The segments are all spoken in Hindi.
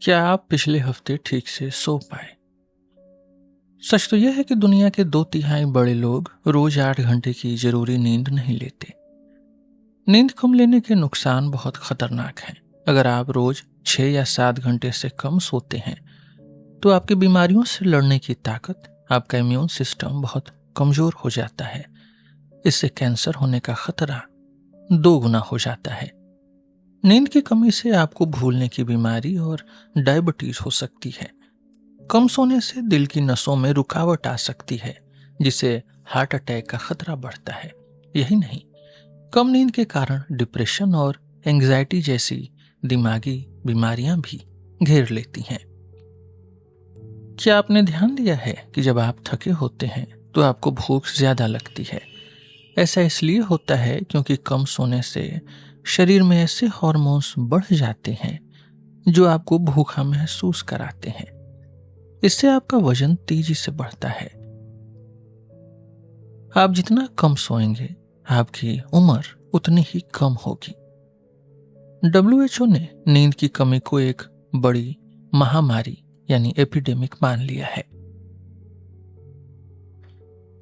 क्या आप पिछले हफ्ते ठीक से सो पाए? सच तो यह है कि दुनिया के 2/3 बड़े लोग रोज 8 घंटे की जरूरी नींद नहीं लेते। नींद कम लेने के नुकसान बहुत खतरनाक हैं। अगर आप रोज 6 या 7 घंटे से कम सोते हैं तो आपकी बीमारियों से लड़ने की ताकत, आपका इम्यून सिस्टम बहुत कमजोर हो जाता है। इससे कैंसर होने का खतरा 2 गुना हो जाता है। नींद की कमी से आपको भूलने की बीमारी और डायबिटीज हो सकती है। कम सोने से दिल की नसों में रुकावट आ सकती है, जिससे हार्ट अटैक का खतरा बढ़ता है। यही नहीं, कम नींद के कारण डिप्रेशन और एंग्जाइटी जैसी दिमागी बीमारियां भी घेर लेती हैं। क्या आपने ध्यान दिया है कि जब आप थके होते हैं तो आपको भूख ज्यादा लगती है? ऐसा इसलिए होता है क्योंकि कम सोने से शरीर में ऐसे हार्मोन्स बढ़ जाते हैं जो आपको भूखा महसूस कराते हैं। इससे आपका वजन तेजी से बढ़ता है। आप जितना कम सोएंगे, आपकी उम्र उतनी ही कम होगी। WHO ने नींद की कमी को एक बड़ी महामारी यानी एपिडेमिक मान लिया है।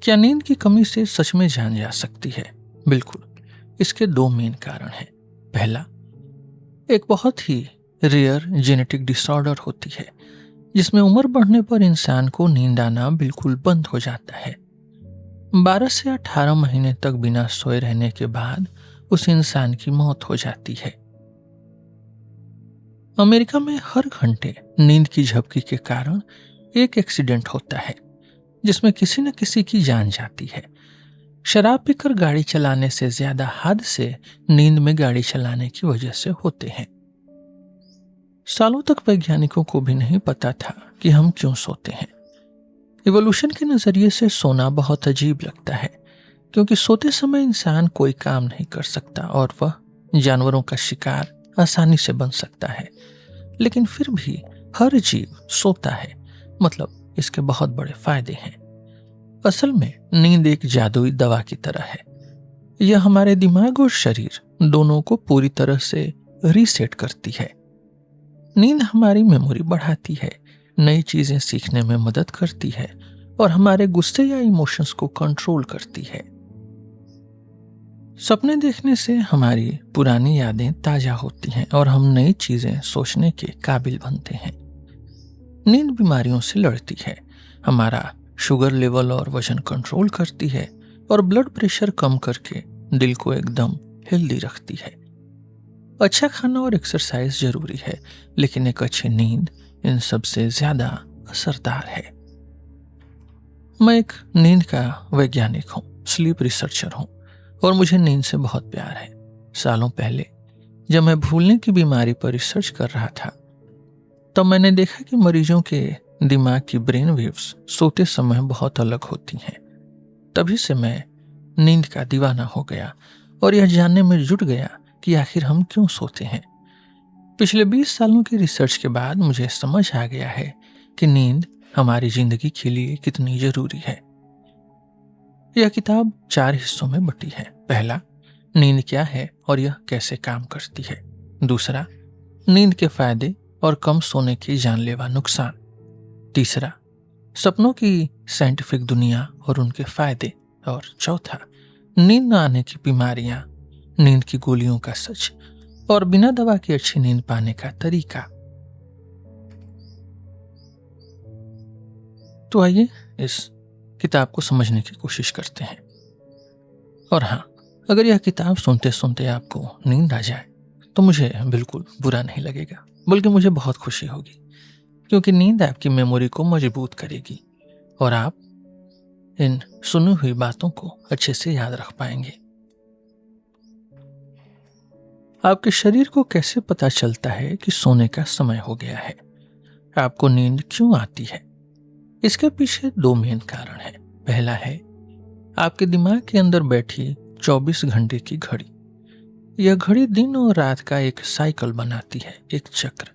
क्या नींद की कमी से सच में जान जा सकती है? बिल्कुल। इसके 2 मेन कारण हैं। पहला, एक बहुत ही रेयर जेनेटिक डिसऑर्डर होती है जिसमें उम्र बढ़ने पर इंसान को नींद आना बिल्कुल बंद हो जाता है। 12 से 18 महीने तक बिना सोए रहने के बाद उस इंसान की मौत हो जाती है। अमेरिका में हर घंटे नींद की झपकी के कारण एक एक्सीडेंट होता है जिसमें किसी न किसी की जान जाती है। शराब पीकर गाड़ी चलाने से ज्यादा हादसे नींद में गाड़ी चलाने की वजह से होते हैं। सालों तक वैज्ञानिकों को भी नहीं पता था कि हम क्यों सोते हैं। इवोल्यूशन के नजरिए से सोना बहुत अजीब लगता है क्योंकि सोते समय इंसान कोई काम नहीं कर सकता और वह जानवरों का शिकार आसानी से बन सकता है। लेकिन फिर भी हर जीव सोता है, मतलब इसके बहुत बड़े फायदे हैं। असल में नींद एक जादुई दवा की तरह है। यह हमारे दिमाग और शरीर दोनों को पूरी तरह से रीसेट करती है। नींद हमारी मेमोरी बढ़ाती है, नई चीजें सीखने में मदद करती है और हमारे गुस्से या इमोशंस को कंट्रोल करती है। सपने देखने से हमारी पुरानी यादें ताजा होती हैं और हम नई चीजें सोचने के काबिल बनते हैं। नींद बीमारियों से लड़ती है, हमारा शुगर लेवल और वजन कंट्रोल करती है और ब्लड प्रेशर कम करके दिल को एकदम हेल्दी रखती है। अच्छा खाना और एक्सरसाइज जरूरी है, लेकिन एक अच्छी नींद इन सब से ज्यादा असरदार है। मैं एक नींद का वैज्ञानिक हूँ, स्लीप रिसर्चर हूँ और मुझे नींद से बहुत प्यार है। सालों पहले जब मैं भूलने की बीमारी पर रिसर्च कर रहा था तब मैंने देखा कि मरीजों के दिमाग की ब्रेन वेव्स सोते समय बहुत अलग होती हैं। तभी से मैं नींद का दीवाना हो गया और यह जानने में जुट गया कि आखिर हम क्यों सोते हैं। पिछले 20 सालों की रिसर्च के बाद मुझे समझ आ गया है कि नींद हमारी जिंदगी के लिए कितनी जरूरी है। यह किताब 4 हिस्सों में बटी है। पहला, नींद क्या है और यह कैसे काम करती है। दूसरा, नींद के फायदे और कम सोने के जानलेवा नुकसान। तीसरा, सपनों की साइंटिफिक दुनिया और उनके फायदे। और चौथा, नींद न आने की बीमारियां, नींद की गोलियों का सच और बिना दवा की अच्छी नींद पाने का तरीका। तो आइए इस किताब को समझने की कोशिश करते हैं। और हाँ, अगर यह किताब सुनते सुनते आपको नींद आ जाए तो मुझे बिल्कुल बुरा नहीं लगेगा, बल्कि मुझे बहुत खुशी होगी, क्योंकि नींद आपकी मेमोरी को मजबूत करेगी और आप इन सुनी हुई बातों को अच्छे से याद रख पाएंगे। आपके शरीर को कैसे पता चलता है कि सोने का समय हो गया है? आपको नींद क्यों आती है? इसके पीछे 2 मेन कारण हैं। पहला है आपके दिमाग के अंदर बैठी 24 घंटे की घड़ी। यह घड़ी दिन और रात का एक साइकिल बनाती है, एक चक्र,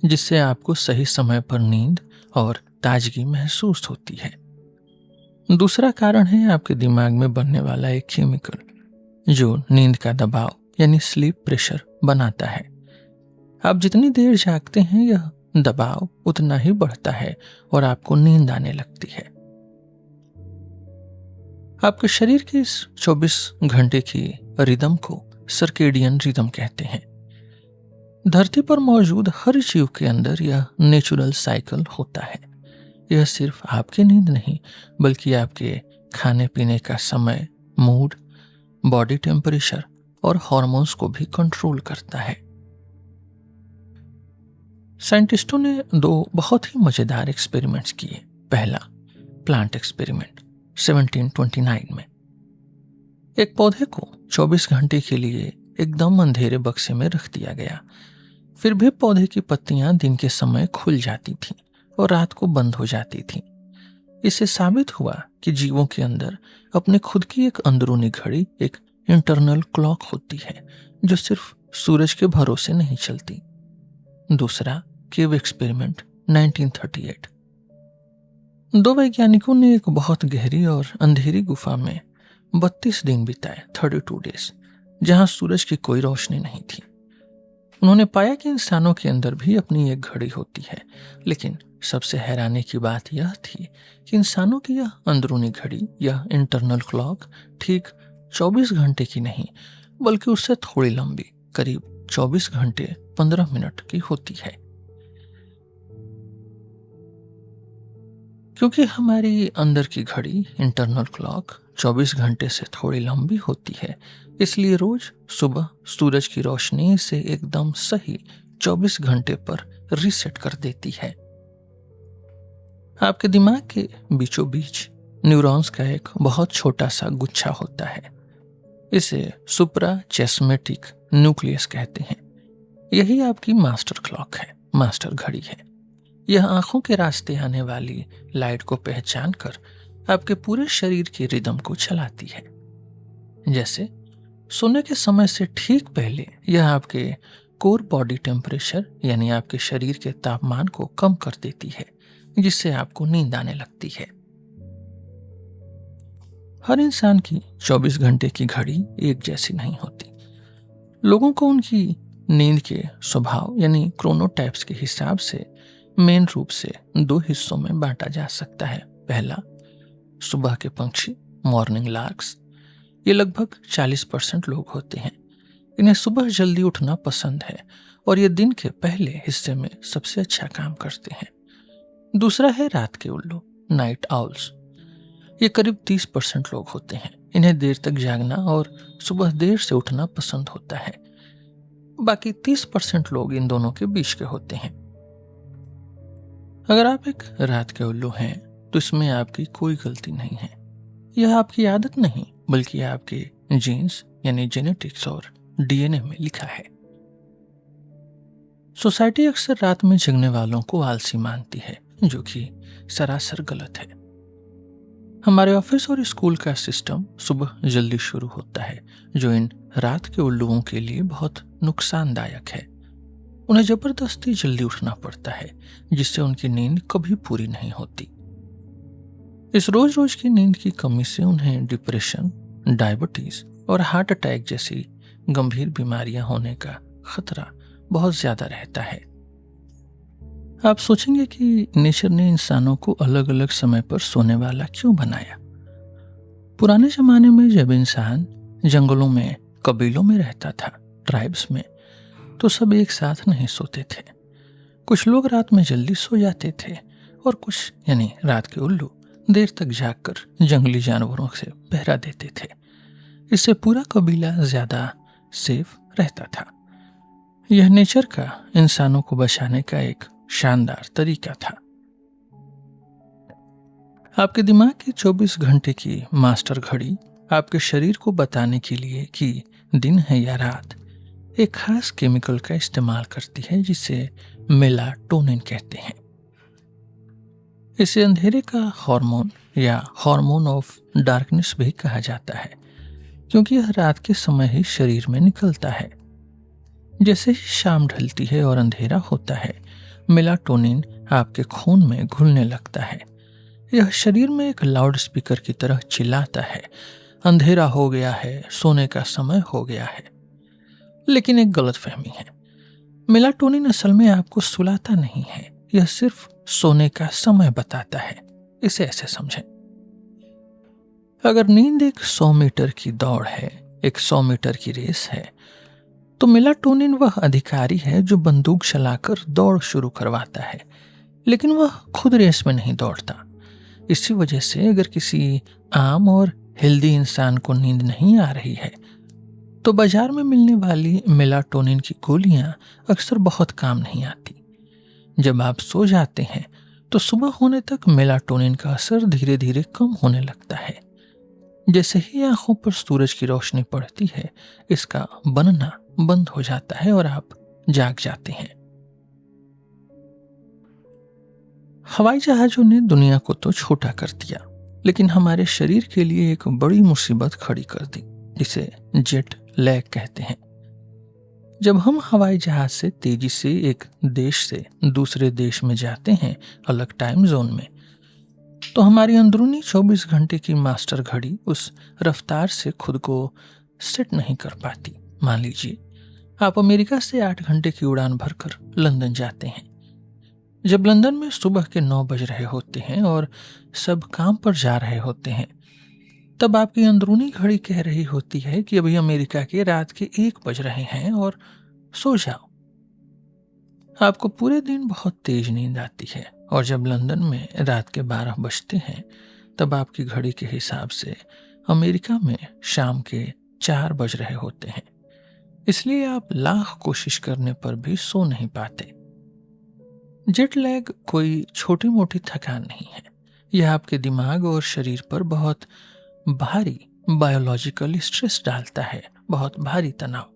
जिससे आपको सही समय पर नींद और ताजगी महसूस होती है। दूसरा कारण है आपके दिमाग में बनने वाला एक केमिकल जो नींद का दबाव यानी स्लीप प्रेशर बनाता है। आप जितनी देर जागते हैं यह दबाव उतना ही बढ़ता है और आपको नींद आने लगती है। आपके शरीर की इस 24 घंटे की रिदम को सर्केडियन रिदम कहते हैं। धरती पर मौजूद हर जीव के अंदर यह नेचुरल साइकिल होता है। यह सिर्फ आपकी नींद नहीं बल्कि आपके खाने पीने का समय, मूड, बॉडी टेम्परेचर और हार्मोन्स को भी कंट्रोल करता है। साइंटिस्टों ने 2 बहुत ही मजेदार एक्सपेरिमेंट्स किए। पहला, प्लांट एक्सपेरिमेंट 1729 में। एक पौधे को 24 घंटे के लिए एकदम अंधेरे बक्से में रख दिया गया। फिर भी पौधे की पत्तियां दिन के समय खुल जाती थीं और रात को बंद हो जाती थीं। इससे साबित हुआ कि जीवों के अंदर अपने खुद की एक अंदरूनी घड़ी, एक इंटरनल क्लॉक होती है जो सिर्फ सूरज के भरोसे नहीं चलती। दूसरा, केव एक्सपेरिमेंट 1938। 2 वैज्ञानिकों ने एक बहुत गहरी और अंधेरी गुफा में 32 दिन बिताए, 32 डेज, जहां सूरज की कोई रोशनी नहीं थी। उन्होंने पाया कि इंसानों के अंदर भी अपनी एक घड़ी होती है, लेकिन सबसे हैरानी की बात यह थी कि इंसानों की यह अंदरूनी घड़ी, यह इंटरनल क्लॉक ठीक 24 घंटे की नहीं बल्कि उससे थोड़ी लंबी, करीब 24 घंटे 15 मिनट की होती है। क्योंकि हमारी अंदर की घड़ी, इंटरनल क्लॉक, 24 घंटे से थोड़ी लंबी होती है, इसलिए रोज सुबह सूरज की रोशनी से एकदम सही 24 घंटे पर रीसेट कर देती है। आपके दिमाग के बीचों बीच न्यूरॉन्स का एक बहुत छोटा सा गुच्छा होता है। इसे सुप्राचिस्मेटिक न्यूक्लियस कहते हैं। यही आपकी मास्टर क्लॉक है, मास्टर घड़ी है। यह आंखों के रास्ते आने वाली लाइट को पहचान कर आपके पूरे शरीर की रिदम को चलाती है। जैसे सोने के समय से ठीक पहले यह आपके कोर बॉडी टेम्परेचर यानी आपके शरीर के तापमान को कम कर देती है, जिससे आपको नींद आने लगती है। हर इंसान की 24 घंटे की घड़ी एक जैसी नहीं होती। लोगों को उनकी नींद के स्वभाव यानी क्रोनोटाइप्स के हिसाब से मेन रूप से 2 हिस्सों में बांटा जा सकता है। पहला, सुबह के पंछी, मॉर्निंग लार्क्स। ये लगभग 40% लोग होते हैं। इन्हें सुबह जल्दी उठना पसंद है और ये दिन के पहले हिस्से में सबसे अच्छा काम करते हैं। दूसरा है रात के उल्लू, नाइट आउल्स। ये करीब 30% लोग होते हैं। इन्हें देर तक जागना और सुबह देर से उठना पसंद होता है। बाकी 30% लोग इन दोनों के बीच के होते हैं। अगर आप एक रात के उल्लू हैं तो इसमें आपकी कोई गलती नहीं है। यह आपकी आदत नहीं बल्कि आपके जीन्स यानी जेनेटिक्स और डीएनए में लिखा है। सोसाइटी अक्सर रात में जगने वालों को आलसी मानती है, जो कि सरासर गलत है। हमारे ऑफिस और स्कूल का सिस्टम सुबह जल्दी शुरू होता है, जो इन रात के उल्लुओं के लिए बहुत नुकसानदायक है। उन्हें जबरदस्ती जल्दी उठना पड़ता है, जिससे उनकी नींद कभी पूरी नहीं होती। इस रोज रोज की नींद की कमी से उन्हें डिप्रेशन, डायबिटीज और हार्ट अटैक जैसी गंभीर बीमारियां होने का खतरा बहुत ज्यादा रहता है। आप सोचेंगे कि नेचर ने इंसानों को अलग अलग समय पर सोने वाला क्यों बनाया। पुराने जमाने में जब इंसान जंगलों में, कबीलों में रहता था, ट्राइब्स में, तो सब एक साथ नहीं सोते थे। कुछ लोग रात में जल्दी सो जाते थे और कुछ यानी रात के उल्लू देर तक जागकर जंगली जानवरों से पहरा देते थे। इससे पूरा कबीला ज्यादा सेफ रहता था। यह नेचर का इंसानों को बचाने का एक शानदार तरीका था। आपके दिमाग की 24 घंटे की मास्टर घड़ी आपके शरीर को बताने के लिए कि दिन है या रात एक खास केमिकल का इस्तेमाल करती है, जिसे मेलाटोनिन कहते हैं। इसे अंधेरे का हार्मोन या हार्मोन ऑफ डार्कनेस भी कहा जाता है, क्योंकि यह रात के समय ही शरीर में निकलता है। जैसे ही शाम ढलती है और अंधेरा होता है, मेलाटोनिन आपके खून में घुलने लगता है। यह शरीर में एक लाउड स्पीकर की तरह चिल्लाता है, अंधेरा हो गया है, सोने का समय हो गया है। लेकिन एक गलतफहमी है। मेलाटोनिन असल में आपको सुलाता नहीं है, यह सिर्फ सोने का समय बताता है। इसे ऐसे समझें, अगर नींद एक 100 मीटर की दौड़ है, एक 100 मीटर की रेस है, तो मेलाटोनिन वह अधिकारी है जो बंदूक चलाकर दौड़ शुरू करवाता है, लेकिन वह खुद रेस में नहीं दौड़ता। इसी वजह से अगर किसी आम और हेल्दी इंसान को नींद नहीं आ रही है, तो बाजार में मिलने वाली मेलाटोनिन की गोलियां अक्सर बहुत काम नहीं आती। जब आप सो जाते हैं तो सुबह होने तक मेलाटोनिन का असर धीरे धीरे कम होने लगता है। जैसे ही आंखों पर सूरज की रोशनी पड़ती है, इसका बनना बंद हो जाता है और आप जाग जाते हैं। हवाई जहाजों ने दुनिया को तो छोटा कर दिया, लेकिन हमारे शरीर के लिए एक बड़ी मुसीबत खड़ी कर दी, जिसे जेट लैग कहते हैं। जब हम हवाई जहाज से तेजी से एक देश से दूसरे देश में जाते हैं, अलग टाइम जोन में, तो हमारी अंदरूनी 24 घंटे की मास्टर घड़ी उस रफ्तार से खुद को सेट नहीं कर पाती। मान लीजिए आप अमेरिका से 8 घंटे की उड़ान भरकर लंदन जाते हैं। जब लंदन में सुबह के 9 बज रहे होते हैं और सब काम पर जा रहे होते हैं, तब आपकी अंदरूनी घड़ी कह रही होती है कि अभी अमेरिका के रात के 1 बज रहे हैं और सो जाओ। आपको पूरे दिन बहुत तेज नींद आती है और जब लंदन में रात के 12 बजते हैं, तब आपकी घड़ी के हिसाब से अमेरिका में शाम के 4 बज रहे होते हैं। इसलिए आप लाख कोशिश करने पर भी सो नहीं पाते। जेट लैग कोई छोटी मोटी थकान नहीं है, यह आपके दिमाग और शरीर पर बहुत भारी बायोलॉजिकल स्ट्रेस डालता है, बहुत भारी तनाव।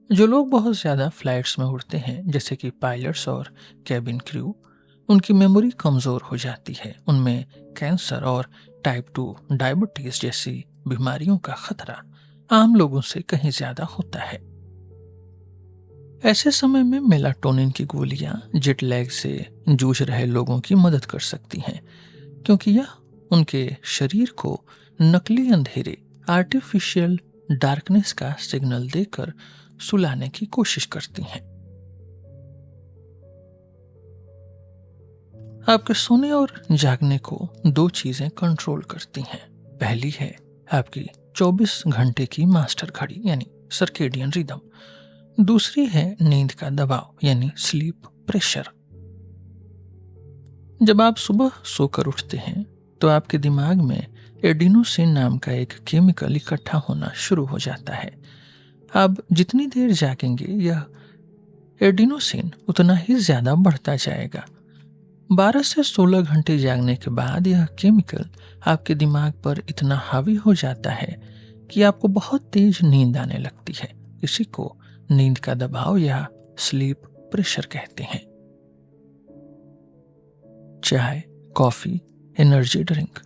जो लोग बहुत ज़्यादा फ्लाइट्स में उड़ते हैं, जैसे कि पायलट्स और कैबिन क्रू, उनकी मेमोरी कमज़ोर हो जाती है। उनमें कैंसर और टाइप 2 डायबिटीज़ जैसी बीमारियों का खतरा आम लोगों से कहीं ज़्यादा होता है। ऐसे समय में मेलाटोनिन की गोलियां जेट लैग से जूझ रहे लोगों की मदद कर सकती हैं, क्योंकि यह उनके शरीर को नकली अंधेरे, आर्टिफिशियल डार्कनेस का सिग्नल देकर सुलाने की कोशिश करती हैं। आपके सोने और जागने को 2 चीजें कंट्रोल करती हैं। पहली है आपकी 24 घंटे की मास्टर घड़ी यानी सर्केडियन रिदम। दूसरी है नींद का दबाव यानी स्लीप प्रेशर। जब आप सुबह सोकर उठते हैं तो आपके दिमाग में एडिनोसिन नाम का एक केमिकल इकट्ठा होना शुरू हो जाता है। आप जितनी देर जागेंगे, यह एडिनोसिन उतना ही ज्यादा बढ़ता जाएगा। 12 से 16 घंटे जागने के बाद यह केमिकल आपके दिमाग पर इतना हावी हो जाता है कि आपको बहुत तेज नींद आने लगती है। इसी को नींद का दबाव या स्लीप प्रेशर कहते हैं। चाय, कॉफी, एनर्जी ड्रिंक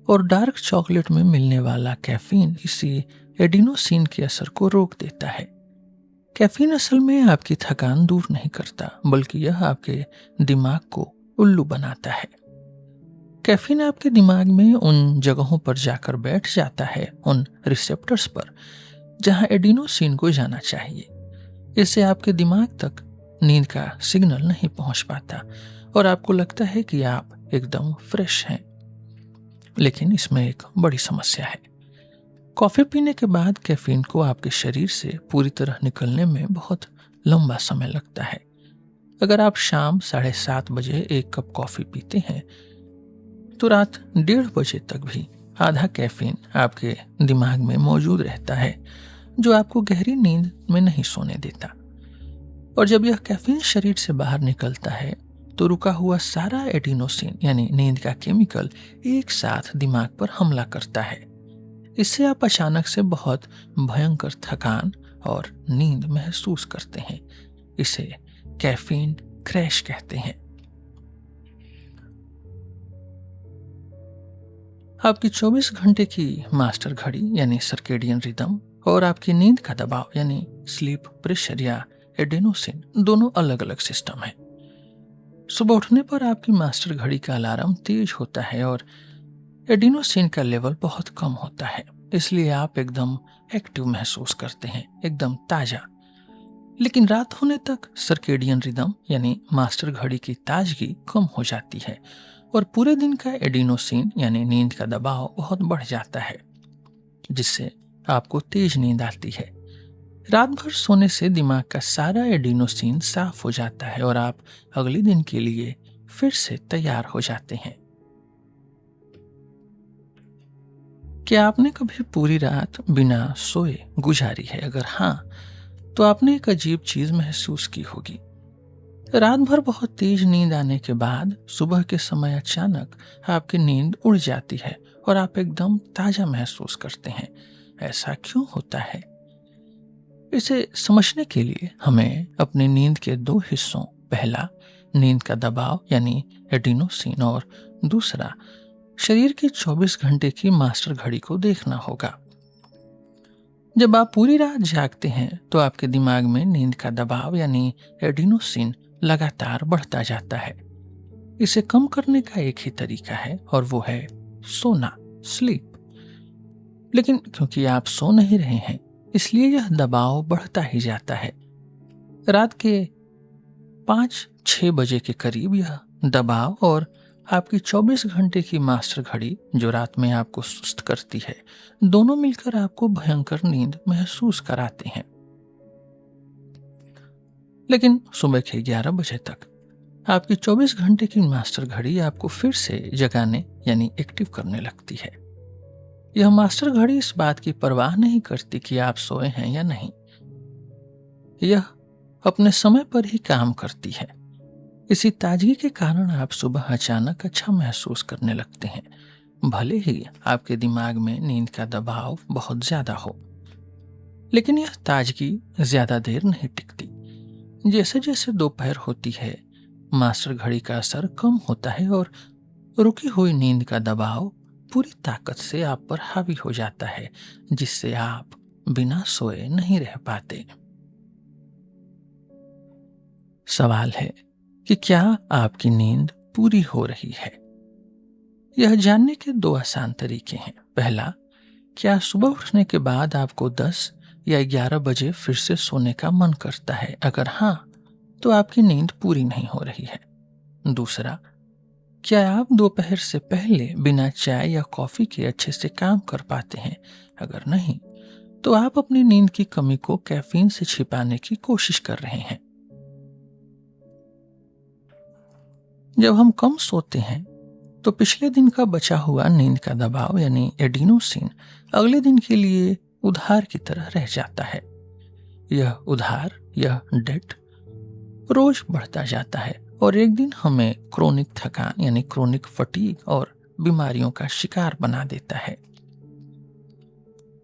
और डार्क चॉकलेट में मिलने वाला कैफीन इसी एडिनोसिन के असर को रोक देता है। कैफीन असल में आपकी थकान दूर नहीं करता, बल्कि यह आपके दिमाग को उल्लू बनाता है। कैफीन आपके दिमाग में उन जगहों पर जाकर बैठ जाता है, उन रिसेप्टर्स पर जहां एडिनोसिन को जाना चाहिए। इससे आपके दिमाग तक नींद का सिग्नल नहीं पहुंच पाता और आपको लगता है कि आप एकदम फ्रेश हैं। लेकिन इसमें एक बड़ी समस्या है। कॉफी पीने के बाद कैफीन को आपके शरीर से पूरी तरह निकलने में बहुत लंबा समय लगता है। अगर आप शाम 7:30 बजे 1 कप कॉफी पीते हैं तो रात 1:30 बजे तक भी आधा कैफीन आपके दिमाग में मौजूद रहता है, जो आपको गहरी नींद में नहीं सोने देता। और जब यह कैफीन शरीर से बाहर निकलता है तो रुका हुआ सारा एडिनोसिन यानी नींद का केमिकल एक साथ दिमाग पर हमला करता है। इससे आप अचानक से बहुत भयंकर थकान और नींद महसूस करते हैं। इसे कैफीन क्रैश कहते हैं। आपकी 24 घंटे की मास्टर घड़ी यानी सर्केडियन रिदम और आपकी नींद का दबाव यानी स्लीप प्रेशर या एडिनोसिन दोनों अलग अलग सिस्टम है। सुबह उठने पर आपकी मास्टर घड़ी का अलार्म तेज होता है और एडिनोसिन का लेवल बहुत कम होता है, इसलिए आप एकदम एक्टिव महसूस करते हैं, एकदम ताजा। लेकिन रात होने तक सर्केडियन रिदम यानी मास्टर घड़ी की ताजगी कम हो जाती है और पूरे दिन का एडिनोसिन यानी नींद का दबाव बहुत बढ़ जाता है, जिससे आपको तेज नींद आती है। रात भर सोने से दिमाग का सारा एडिनोसिन साफ हो जाता है और आप अगले दिन के लिए फिर से तैयार हो जाते हैं। क्या आपने कभी पूरी रात बिना सोए गुजारी है? अगर हाँ, तो आपने एक अजीब चीज महसूस की होगी। रात भर बहुत तेज नींद आने के बाद सुबह के समय अचानक आपकी नींद उड़ जाती है और आप एकदम ताजा महसूस करते हैं। ऐसा क्यों होता है? इसे समझने के लिए हमें अपनी नींद के दो हिस्सों, पहला नींद का दबाव यानी एडिनोसिन और दूसरा शरीर की 24 घंटे की मास्टर घड़ी को देखना होगा। जब आप पूरी रात जागते हैं तो आपके दिमाग में नींद का दबाव यानी एडिनोसिन लगातार बढ़ता जाता है। इसे कम करने का एक ही तरीका है और वो है सोना, स्लीप। लेकिन क्योंकि आप सो नहीं रहे हैं, इसलिए यह दबाव बढ़ता ही जाता है। रात के 5-6 बजे के करीब यह दबाव और आपकी 24 घंटे की मास्टर घड़ी जो रात में आपको सुस्त करती है, दोनों मिलकर आपको भयंकर नींद महसूस कराते हैं। लेकिन सुबह के 11 बजे तक आपकी 24 घंटे की मास्टर घड़ी आपको फिर से जगाने यानी एक्टिव करने लगती है। यह मास्टर घड़ी इस बात की परवाह नहीं करती कि आप सोए हैं या नहीं। यह अपने समय पर ही काम करती है। इसी ताजगी के कारण आप सुबह अचानक अच्छा महसूस करने लगते हैं, भले ही आपके दिमाग में नींद का दबाव बहुत ज्यादा हो। लेकिन यह ताजगी ज्यादा देर नहीं टिकती। जैसे जैसे दोपहर होती है, मास्टर घड़ी का असर कम होता है और रुकी हुई नींद का दबाव पूरी ताकत से आप पर हावी हो जाता है, जिससे आप बिना सोए नहीं रह पाते। सवाल है कि क्या आपकी नींद पूरी हो रही है? यह जानने के दो आसान तरीके हैं। पहला, क्या सुबह उठने के बाद आपको 10 या 11 बजे फिर से सोने का मन करता है? अगर हाँ, तो आपकी नींद पूरी नहीं हो रही है। दूसरा, क्या आप दोपहर से पहले बिना चाय या कॉफी के अच्छे से काम कर पाते हैं? अगर नहीं, तो आप अपनी नींद की कमी को कैफीन से छिपाने की कोशिश कर रहे हैं। जब हम कम सोते हैं तो पिछले दिन का बचा हुआ नींद का दबाव यानी एडिनोसिन अगले दिन के लिए उधार की तरह रह जाता है। यह उधार, यह डेट रोज बढ़ता जाता है और एक दिन हमें क्रोनिक थकान यानी क्रोनिक फटीग और बीमारियों का शिकार बना देता है।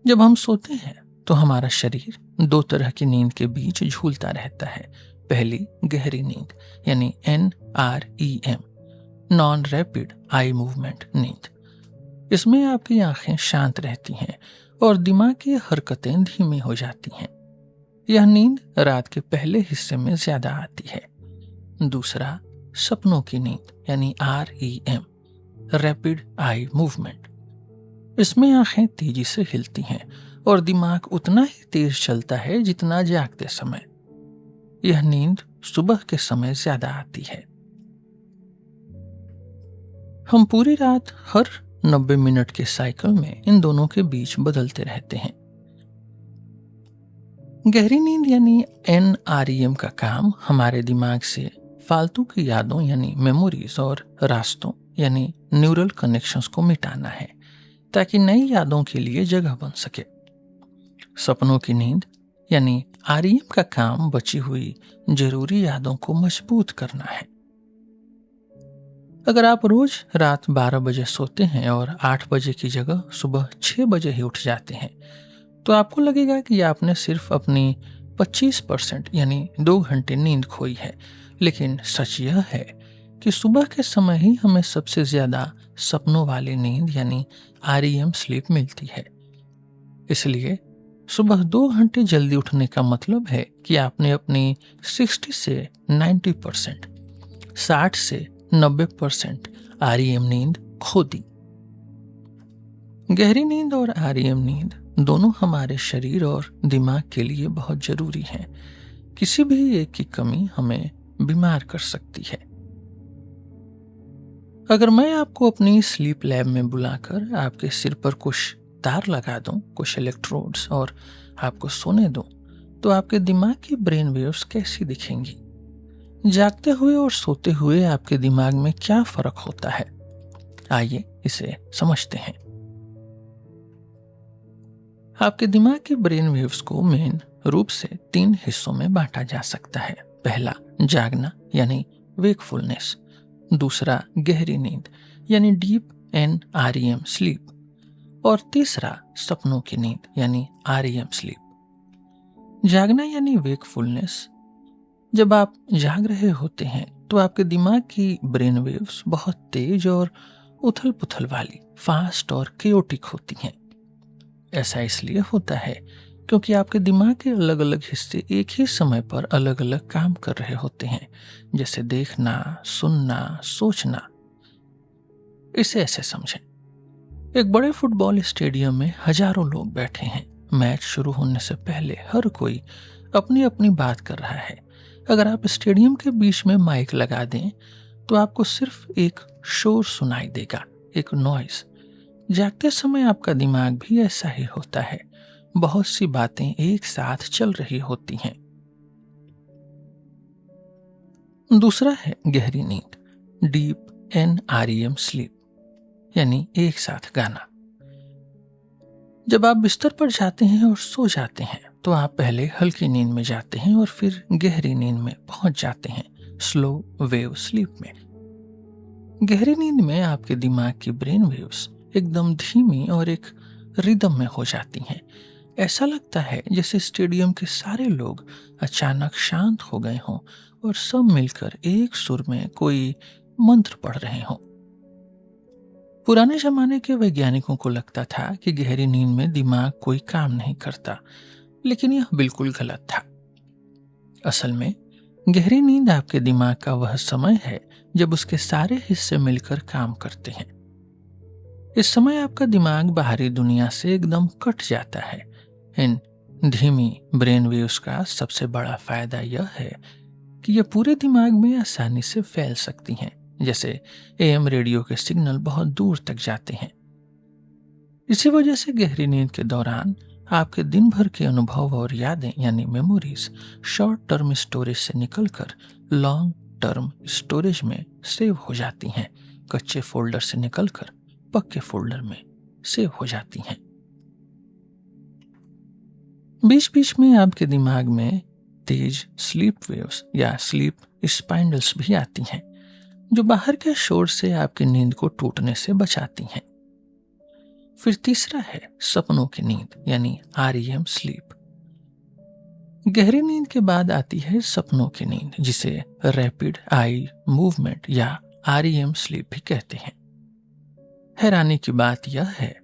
जब हम सोते हैं तो हमारा शरीर दो तरह की नींद के बीच झूलता रहता है। पहली गहरी नींद यानी NREM, non rapid eye movement नींद। इसमें आपकी आंखें शांत रहती हैं और दिमाग की हरकतें धीमी हो जाती हैं। यह नींद रात के पहले हिस्से में ज्यादा आती है। दूसरा, सपनों की नींद यानी REM, रैपिड आई मूवमेंट। इसमें आंखें तेजी से हिलती हैं और दिमाग उतना ही तेज चलता है जितना जागते समय। यह नींद सुबह के समय ज्यादा आती है। हम पूरी रात हर 90 मिनट के साइकिल में इन दोनों के बीच बदलते रहते हैं। गहरी नींद यानी NREM का काम हमारे दिमाग से फालतू की यादों यानी मेमोरीज और रास्तों यानी न्यूरल कनेक्शंस को मिटाना है, ताकि नई यादों के लिए जगह बन सके। सपनों की नींद यानी REM का काम बची हुई जरूरी यादों को मजबूत करना है। अगर आप रोज रात 12 बजे सोते हैं और 8 बजे की जगह सुबह 6 बजे ही उठ जाते हैं, तो आपको लगेगा कि आपने सिर्फ अपनी 25% यानी 2 घंटे नींद खोई है। लेकिन सच यह है कि सुबह के समय ही हमें सबसे ज्यादा सपनों वाली नींद यानी REM स्लीप मिलती है। इसलिए सुबह 2 घंटे जल्दी उठने का मतलब है कि आपने अपनी 60 से 90%, 60 से 90% REM नींद खो दी। गहरी नींद और REM नींद दोनों हमारे शरीर और दिमाग के लिए बहुत जरूरी हैं। किसी भी एक की कमी हमें बीमार कर सकती है। अगर मैं आपको अपनी स्लीप लैब में बुलाकर आपके सिर पर कुछ तार लगा दूं, कुछ इलेक्ट्रोड्स, और आपको सोने दूं, तो आपके दिमाग की ब्रेन वेव्स कैसी दिखेंगी? जागते हुए और सोते हुए आपके दिमाग में क्या फर्क होता है? आइए इसे समझते हैं। आपके दिमाग की ब्रेन वेव्स को मेन रूप से 3 हिस्सों में बांटा जा सकता है। पहला, जागना यानी वेकफुलनेस। दूसरा, गहरी नींद यानी डीप NREM स्लीप। और तीसरा, सपनों की नींद यानी REM स्लीप। जागना यानी वेकफुलनेस। जब आप जाग रहे होते हैं तो आपके दिमाग की ब्रेन वेव्स बहुत तेज और उथल पुथल वाली, फास्ट और केओटिक होती हैं। ऐसा इसलिए होता है क्योंकि आपके दिमाग के अलग अलग हिस्से एक ही समय पर अलग अलग काम कर रहे होते हैं, जैसे देखना, सुनना, सोचना। इसे ऐसे समझें, एक बड़े फुटबॉल स्टेडियम में हजारों लोग बैठे हैं। मैच शुरू होने से पहले हर कोई अपनी अपनी बात कर रहा है। अगर आप स्टेडियम के बीच में माइक लगा दें तो आपको सिर्फ एक शोर सुनाई देगा, एक नॉइज। जागते समय आपका दिमाग भी ऐसा ही होता है, बहुत सी बातें एक साथ चल रही होती हैं। दूसरा है गहरी नींद, डीप NREM स्लीप यानी एक साथ गाना। जब आप बिस्तर पर जाते हैं और सो जाते हैं तो आप पहले हल्की नींद में जाते हैं और फिर गहरी नींद में पहुंच जाते हैं, स्लो वेव स्लीप में। गहरी नींद में आपके दिमाग की ब्रेन वेव्स एकदम धीमी और एक रिदम में हो जाती हैं। ऐसा लगता है जैसे स्टेडियम के सारे लोग अचानक शांत हो गए हों और सब मिलकर एक सुर में कोई मंत्र पढ़ रहे हों। पुराने जमाने के वैज्ञानिकों को लगता था कि गहरी नींद में दिमाग कोई काम नहीं करता, लेकिन यह बिल्कुल गलत था। असल में गहरी नींद आपके दिमाग का वह समय है जब उसके सारे हिस्से मिलकर काम करते हैं। इस समय आपका दिमाग बाहरी दुनिया से एकदम कट जाता है। इन धीमी ब्रेन वेव्स का सबसे बड़ा फायदा यह है कि यह पूरे दिमाग में आसानी से फैल सकती हैं, जैसे AM रेडियो के सिग्नल बहुत दूर तक जाते हैं। इसी वजह से गहरी नींद के दौरान आपके दिन भर के अनुभव और यादें यानी मेमोरीज शॉर्ट टर्म स्टोरेज से निकलकर लॉन्ग टर्म स्टोरेज में सेव हो जाती हैं, कच्चे फोल्डर से निकलकर पक्के फोल्डर में सेव हो जाती हैं। बीच बीच में आपके दिमाग में तेज स्लीप वेव्स या स्लीप स्पाइंडल्स भी आती हैं, जो बाहर के शोर से आपकी नींद को टूटने से बचाती हैं। फिर तीसरा है सपनों की नींद यानी REM स्लीप। गहरी नींद के बाद आती है सपनों की नींद, जिसे रैपिड आई मूवमेंट या REM स्लीप भी कहते हैं। हैरानी की बात यह है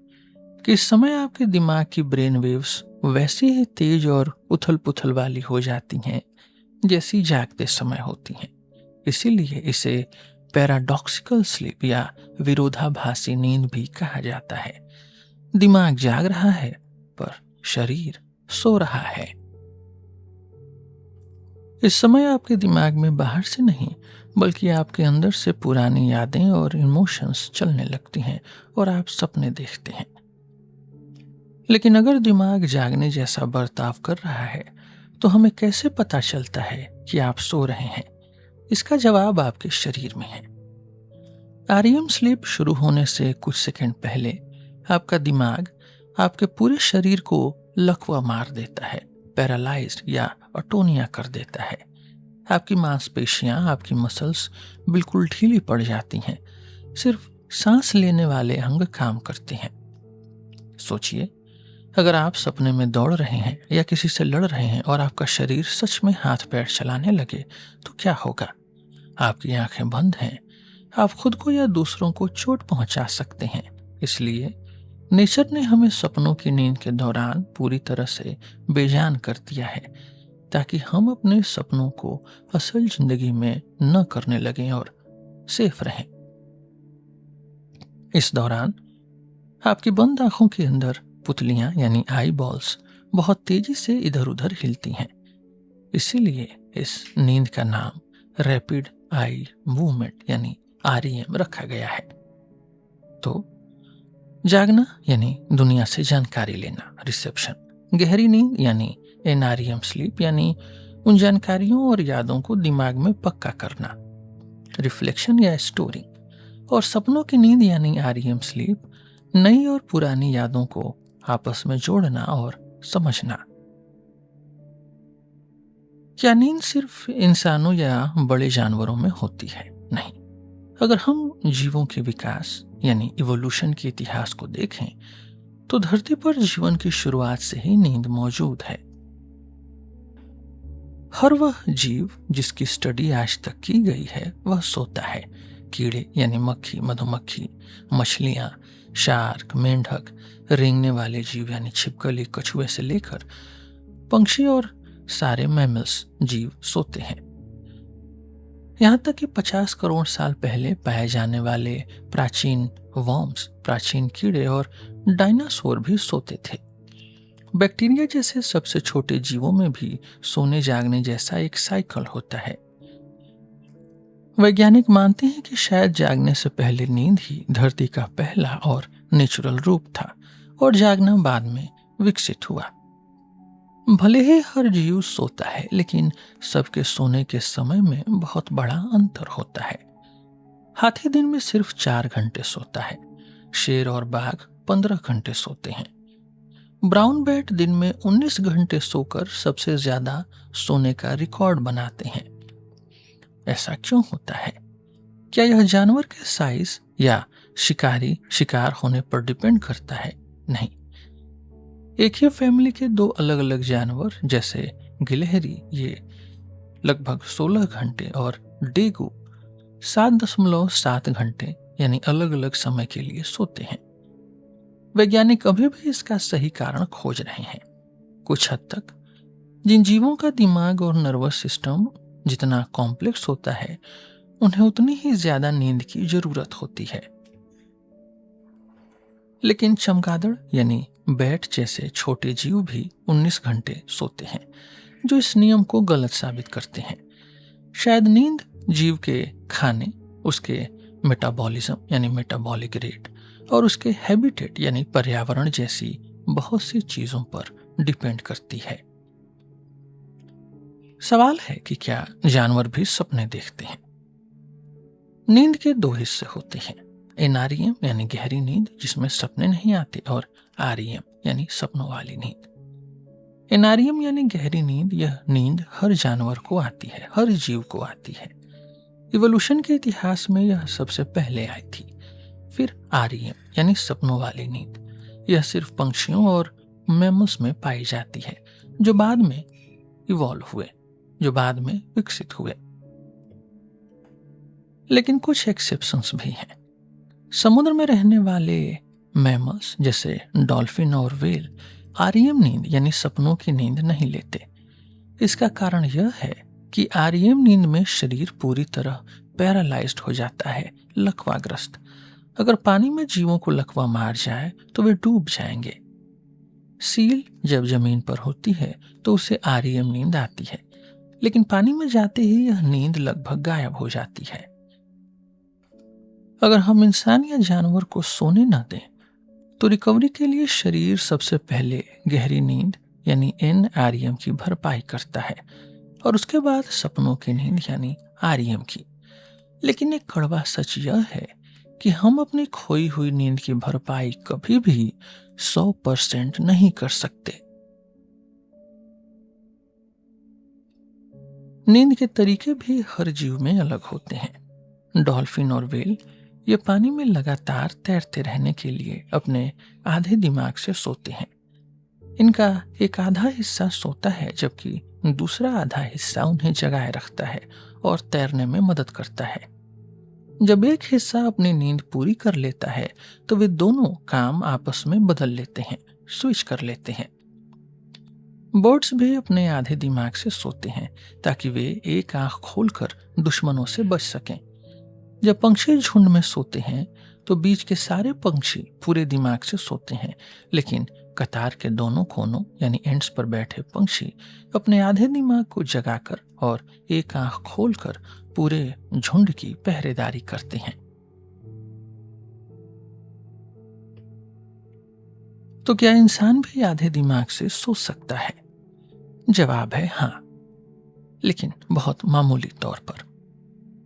कि इस समय आपके दिमाग की ब्रेन वेव्स वैसी ही तेज और उथल पुथल वाली हो जाती हैं जैसी जागते समय होती हैं। इसीलिए इसे पैराडॉक्सिकल स्लीप या विरोधाभासी नींद भी कहा जाता है। दिमाग जाग रहा है पर शरीर सो रहा है। इस समय आपके दिमाग में बाहर से नहीं बल्कि आपके अंदर से पुरानी यादें और इमोशंस चलने लगती हैं और आप सपने देखते हैं। लेकिन अगर दिमाग जागने जैसा बर्ताव कर रहा है तो हमें कैसे पता चलता है कि आप सो रहे हैं? इसका जवाब आपके शरीर में है। REM स्लीप शुरू होने से कुछ सेकंड पहले आपका दिमाग आपके पूरे शरीर को लकवा मार देता है, पैरालाइज्ड या अटोनिया कर देता है। आपकी मांसपेशियां, आपकी मसल्स बिल्कुल ढीली पड़ जाती हैं। सिर्फ सांस लेने वाले अंग काम करते हैं। सोचिए, अगर आप सपने में दौड़ रहे हैं या किसी से लड़ रहे हैं और आपका शरीर सच में हाथ पैर चलाने लगे तो क्या होगा? आपकी आंखें बंद हैं, आप खुद को या दूसरों को चोट पहुंचा सकते हैं। इसलिए नेचर ने हमें सपनों की नींद के दौरान पूरी तरह से बेजान कर दिया है, ताकि हम अपने सपनों को असल जिंदगी में न करने लगें और सेफ रहें। इस दौरान आपकी बंद आंखों के अंदर पुतलियां यानी आई बॉल्स बहुत तेजी से इधर उधर हिलती हैं। इसीलिए इस नींद का नाम रैपिड आई मूवमेंट यानी REM रखा गया है। तो जागना यानी दुनिया से जानकारी लेना, रिसेप्शन। गहरी नींद यानी NREM स्लीप यानी उन जानकारियों और यादों को दिमाग में पक्का करना, रिफ्लेक्शन या स्टोरिंग। और सपनों की नींद यानी REM स्लीप, नई और पुरानी यादों को आपस में जोड़ना और समझना। क्या नींद सिर्फ इंसानों या बड़े जानवरों में होती है? नहीं। अगर हम जीवों के विकास यानी इवोल्यूशन के इतिहास को देखें तो धरती पर जीवन की शुरुआत से ही नींद मौजूद है। हर वह जीव जिसकी स्टडी आज तक की गई है वह सोता है। कीड़े यानी मक्खी, मधुमक्खी, मछलियां, शार्क, मेंढक, रेंगने वाले जीव यानी छिपकली, कछुए से लेकर पंछी और सारे मैमल्स जीव सोते हैं। यहाँ तक कि 50 करोड़ साल पहले पाए जाने वाले प्राचीन वर्म्स, प्राचीन कीड़े और डायनासोर भी सोते थे। बैक्टीरिया जैसे सबसे छोटे जीवों में भी सोने जागने जैसा एक साइकिल होता है। वैज्ञानिक मानते हैं कि शायद जागने से पहले नींद ही धरती का पहला और नेचुरल रूप था और जागना बाद में विकसित हुआ। भले ही हर जीव सोता है, लेकिन सबके सोने के समय में बहुत बड़ा अंतर होता है। हाथी दिन में सिर्फ 4 घंटे सोता है, शेर और बाघ 15 घंटे सोते हैं। ब्राउन बैट दिन में 19 घंटे सोकर सबसे ज्यादा सोने का रिकॉर्ड बनाते हैं। ऐसा क्यों होता है? क्या यह जानवर के साइज या शिकार होने पर डिपेंड करता है? नहीं। एक ही फैमिली के 2 अलग अलग जानवर जैसे गिलहरी ये लगभग 16 घंटे और डेगू 7.7 घंटे यानी अलग अलग समय के लिए सोते हैं। वैज्ञानिक अभी भी इसका सही कारण खोज रहे हैं। कुछ हद तक जिन जीवों का दिमाग और नर्वस सिस्टम जितना कॉम्प्लेक्स होता है उन्हें उतनी ही ज्यादा नींद की जरूरत होती है। लेकिन चमगादड़ यानी बैट जैसे छोटे जीव भी 19 घंटे सोते हैं, जो इस नियम को गलत साबित करते हैं। शायद नींद जीव के खाने, उसके मेटाबॉलिज्म यानी मेटाबॉलिक रेट और उसके हैबिटेट यानी पर्यावरण जैसी बहुत सी चीजों पर डिपेंड करती है। सवाल है कि क्या जानवर भी सपने देखते हैं? नींद के 2 हिस्से होते हैं, NREM यानी गहरी नींद जिसमें सपने नहीं आते और REM यानी सपनों वाली नींद। NREM यानी गहरी नींद, यह नींद हर जानवर को आती है, हर जीव को आती है। इवोल्यूशन के इतिहास में यह सबसे पहले आई थी। फिर REM यानी सपनों वाली नींद, यह सिर्फ पंछियों और मैमल्स में पाई जाती है जो बाद में इवॉल्व हुए, जो बाद में विकसित हुए। लेकिन कुछ एक्सेप्शंस भी हैं। समुद्र में रहने वाले मैमल्स जैसे डॉल्फिन और व्हेल REM नींद यानी सपनों की नींद नहीं लेते। इसका कारण यह है कि REM नींद में शरीर पूरी तरह पैरालाइज्ड हो जाता है, लकवाग्रस्त। अगर पानी में जीवों को लकवा मार जाए तो वे डूब जाएंगे। सील जब जमीन पर होती है तो उसे REM नींद आती है, लेकिन पानी में जाते ही यह नींद लगभग गायब हो जाती है। अगर हम इंसान या जानवर को सोने न दें तो रिकवरी के लिए शरीर सबसे पहले गहरी नींद यानी NREM की भरपाई करता है और उसके बाद सपनों की नींद यानी REM की। लेकिन एक कड़वा सच यह है कि हम अपनी खोई हुई नींद की भरपाई कभी भी 100% नहीं कर सकते। नींद के तरीके भी हर जीव में अलग होते हैं। डॉल्फिन और व्हेल ये पानी में लगातार तैरते रहने के लिए अपने आधे दिमाग से सोते हैं। इनका एक आधा हिस्सा सोता है जबकि दूसरा आधा हिस्सा उन्हें जगाए रखता है और तैरने में मदद करता है। जब एक हिस्सा अपनी नींद पूरी कर लेता है तो वे दोनों काम आपस में बदल लेते हैं, स्विच कर लेते हैं। बर्ड्स भी अपने आधे दिमाग से सोते हैं ताकि वे एक आंख खोलकर दुश्मनों से बच सकें। जब पंछी झुंड में सोते हैं तो बीच के सारे पंछी पूरे दिमाग से सोते हैं, लेकिन कतार के दोनों कोनों यानी एंड्स पर बैठे पंछी अपने आधे दिमाग को जगाकर और एक आंख खोलकर पूरे झुंड की पहरेदारी करते हैं। तो क्या इंसान भी आधे दिमाग से सोच सकता है? जवाब है हाँ, लेकिन बहुत मामूली तौर पर।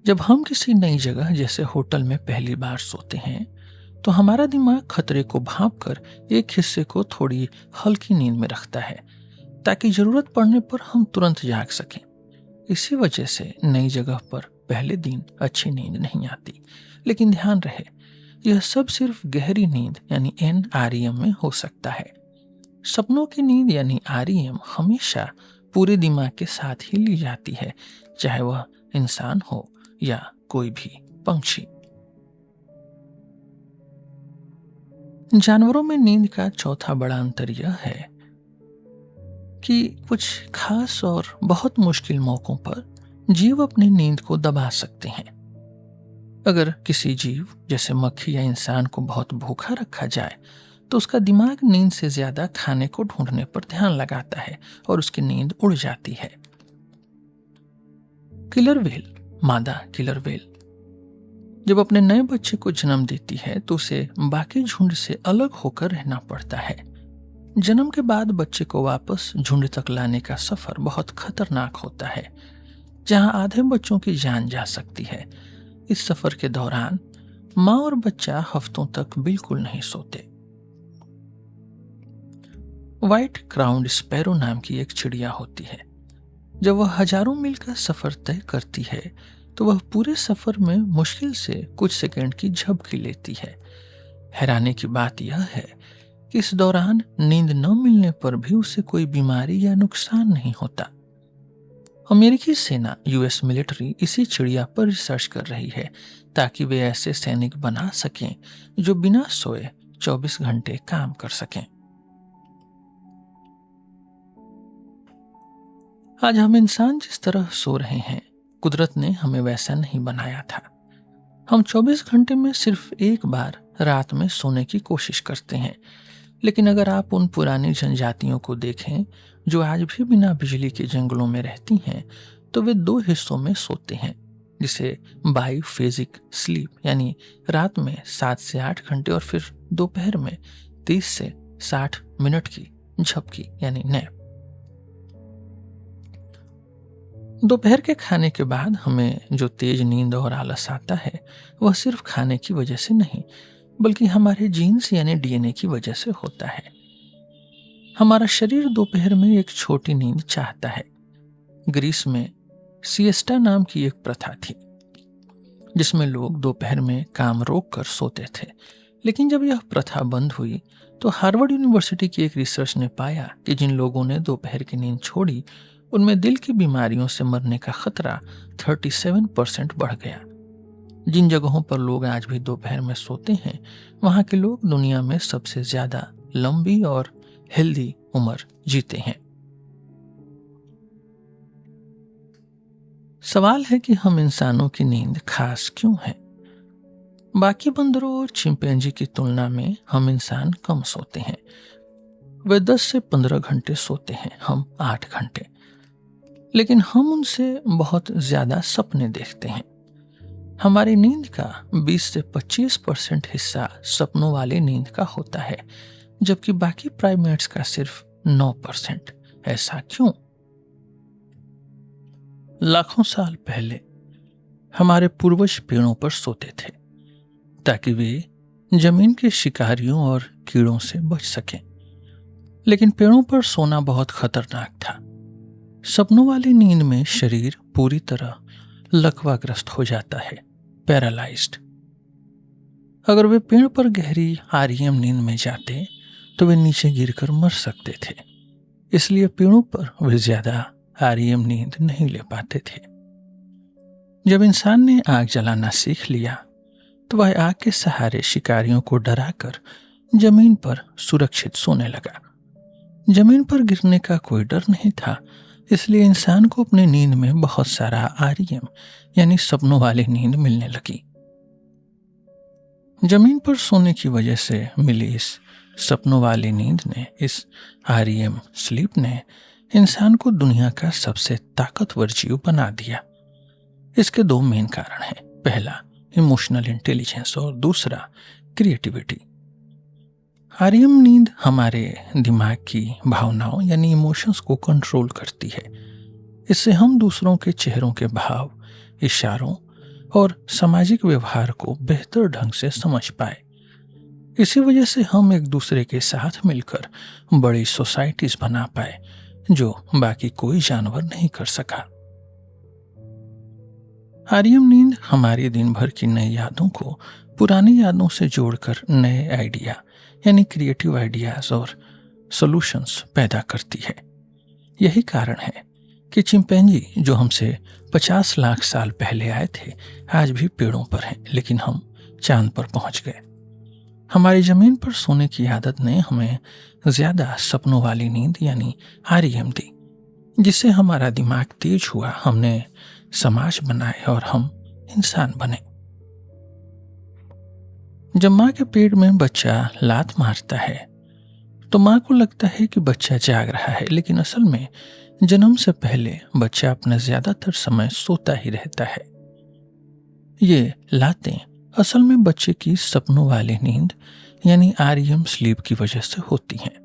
जब हम किसी नई जगह जैसे होटल में पहली बार सोते हैं तो हमारा दिमाग खतरे को भांपकर एक हिस्से को थोड़ी हल्की नींद में रखता है ताकि जरूरत पड़ने पर हम तुरंत जाग सकें। इसी वजह से नई जगह पर पहले दिन अच्छी नींद नहीं आती। लेकिन ध्यान रहे, यह सब सिर्फ गहरी नींद यानी NREM में हो सकता है। सपनों की नींद यानी REM हमेशा पूरे दिमाग के साथ ही ली जाती है, चाहे वह इंसान हो या कोई भी पंछी। जानवरों में नींद का चौथा बड़ा अंतर यह है कि कुछ खास और बहुत मुश्किल मौकों पर जीव अपनी नींद को दबा सकते हैं। अगर किसी जीव जैसे मक्खी या इंसान को बहुत भूखा रखा जाए तो उसका दिमाग नींद से ज्यादा खाने को ढूंढने पर ध्यान लगाता है और उसकी नींद उड़ जाती है। किलर व्हेल, मादा किलर व्हेल जब अपने नए बच्चे को जन्म देती है तो उसे बाकी झुंड से अलग होकर रहना पड़ता है। जन्म के बाद बच्चे को वापस झुंड तक लाने का सफर बहुत खतरनाक होता है, जहां आधे बच्चों की जान जा सकती है। इस सफर के दौरान माँ और बच्चा हफ्तों तक बिल्कुल नहीं सोते। व्हाइट क्राउन्ड स्पैरो नाम की एक चिड़िया होती है। जब वह हजारों मील का सफर तय करती है तो वह पूरे सफर में मुश्किल से कुछ सेकंड की झपकी लेती है। हैरानी की बात यह है कि इस दौरान नींद न मिलने पर भी उसे कोई बीमारी या नुकसान नहीं होता। अमेरिकी सेना US मिलिट्री इसी चिड़िया पर रिसर्च कर रही है ताकि वे ऐसे सैनिक बना सकें जो बिना सोए 24 घंटे काम कर सकें। आज हम इंसान जिस तरह सो रहे हैं, कुदरत ने हमें वैसा नहीं बनाया था। हम 24 घंटे में सिर्फ एक बार रात में सोने की कोशिश करते हैं। लेकिन अगर आप उन पुरानी जनजातियों को देखें जो आज भी बिना बिजली के जंगलों में रहती हैं, तो वे 2 हिस्सों में सोते हैं, जिसे बाईफेजिक स्लीप यानी रात में 7 से 8 घंटे और फिर दोपहर में 30 से 60 मिनट की झपकी यानी नैप। दोपहर के खाने के बाद हमें जो तेज नींद और आलस आता है वह सिर्फ खाने की वजह से नहीं बल्कि हमारे जीन्स यानी DNA की वजह से होता है। हमारा शरीर दोपहर में एक छोटी नींद चाहता है। ग्रीस में सिएस्टा नाम की एक प्रथा थी जिसमें लोग दोपहर में काम रोक कर सोते थे। लेकिन जब यह प्रथा बंद हुई तो हार्वर्ड यूनिवर्सिटी की एक रिसर्च ने पाया कि जिन लोगों ने दोपहर की नींद छोड़ी उनमें दिल की बीमारियों से मरने का खतरा 37% बढ़ गया। जिन जगहों पर लोग आज भी दोपहर में सोते हैं वहां के लोग दुनिया में सबसे ज्यादा लंबी और हेल्दी उम्र जीते हैं। सवाल है कि हम इंसानों की नींद खास क्यों है? बाकी बंदरों और चिंपैंजी की तुलना में हम इंसान कम सोते हैं। वे 10 से 15 घंटे सोते हैं, हम 8 घंटे। लेकिन हम उनसे बहुत ज्यादा सपने देखते हैं। हमारी नींद का 20 से 25% हिस्सा सपनों वाली नींद का होता है, जबकि बाकी प्राइमेट्स का सिर्फ 9%। ऐसा क्यों? लाखों साल पहले हमारे पूर्वज पेड़ों पर सोते थे ताकि वे जमीन के शिकारियों और कीड़ों से बच सकें। लेकिन पेड़ों पर सोना बहुत खतरनाक था। सपनों वाली नींद में शरीर पूरी तरह लकवाग्रस्त हो जाता है, पैरालाइज्ड। अगर वे पेड़ पर गहरी REM नींद में जाते तो वे नीचे गिरकर मर सकते थे। इसलिए पेड़ों पर वे ज्यादा REM नींद नहीं ले पाते थे। जब इंसान ने आग जलाना सीख लिया तो वह आग के सहारे शिकारियों को डराकर जमीन पर सुरक्षित सोने लगा। जमीन पर गिरने का कोई डर नहीं था, इसलिए इंसान को अपनी नींद में बहुत सारा REM यानी सपनों वाली नींद मिलने लगी। जमीन पर सोने की वजह से मिली इस सपनों वाली नींद ने, इस REM स्लीप ने इंसान को दुनिया का सबसे ताकतवर जीव बना दिया। इसके दो मेन कारण हैं। पहला इमोशनल इंटेलिजेंस और दूसरा क्रिएटिविटी। REM नींद हमारे दिमाग की भावनाओं यानी इमोशंस को कंट्रोल करती है। इससे हम दूसरों के चेहरों के भाव, इशारों और सामाजिक व्यवहार को बेहतर ढंग से समझ पाए। इसी वजह से हम एक दूसरे के साथ मिलकर बड़ी सोसाइटीज बना पाए जो बाकी कोई जानवर नहीं कर सका। REM नींद हमारी दिन भर की नई यादों को पुरानी यादों से जोड़कर नए आइडिया यानी क्रिएटिव आइडियाज और सॉल्यूशंस पैदा करती है। यही कारण है कि चिंपैंजी जो हमसे 50 लाख साल पहले आए थे आज भी पेड़ों पर हैं, लेकिन हम चांद पर पहुंच गए। हमारी जमीन पर सोने की आदत ने हमें ज्यादा सपनों वाली नींद यानी REM दी, जिससे हमारा दिमाग तेज हुआ, हमने समाज बनाए और हम इंसान बने। जब माँ के पेट में बच्चा लात मारता है तो माँ को लगता है कि बच्चा जाग रहा है, लेकिन असल में जन्म से पहले बच्चा अपना ज्यादातर समय सोता ही रहता है। ये लातें असल में बच्चे की सपनों वाली नींद यानी REM स्लीप की वजह से होती हैं।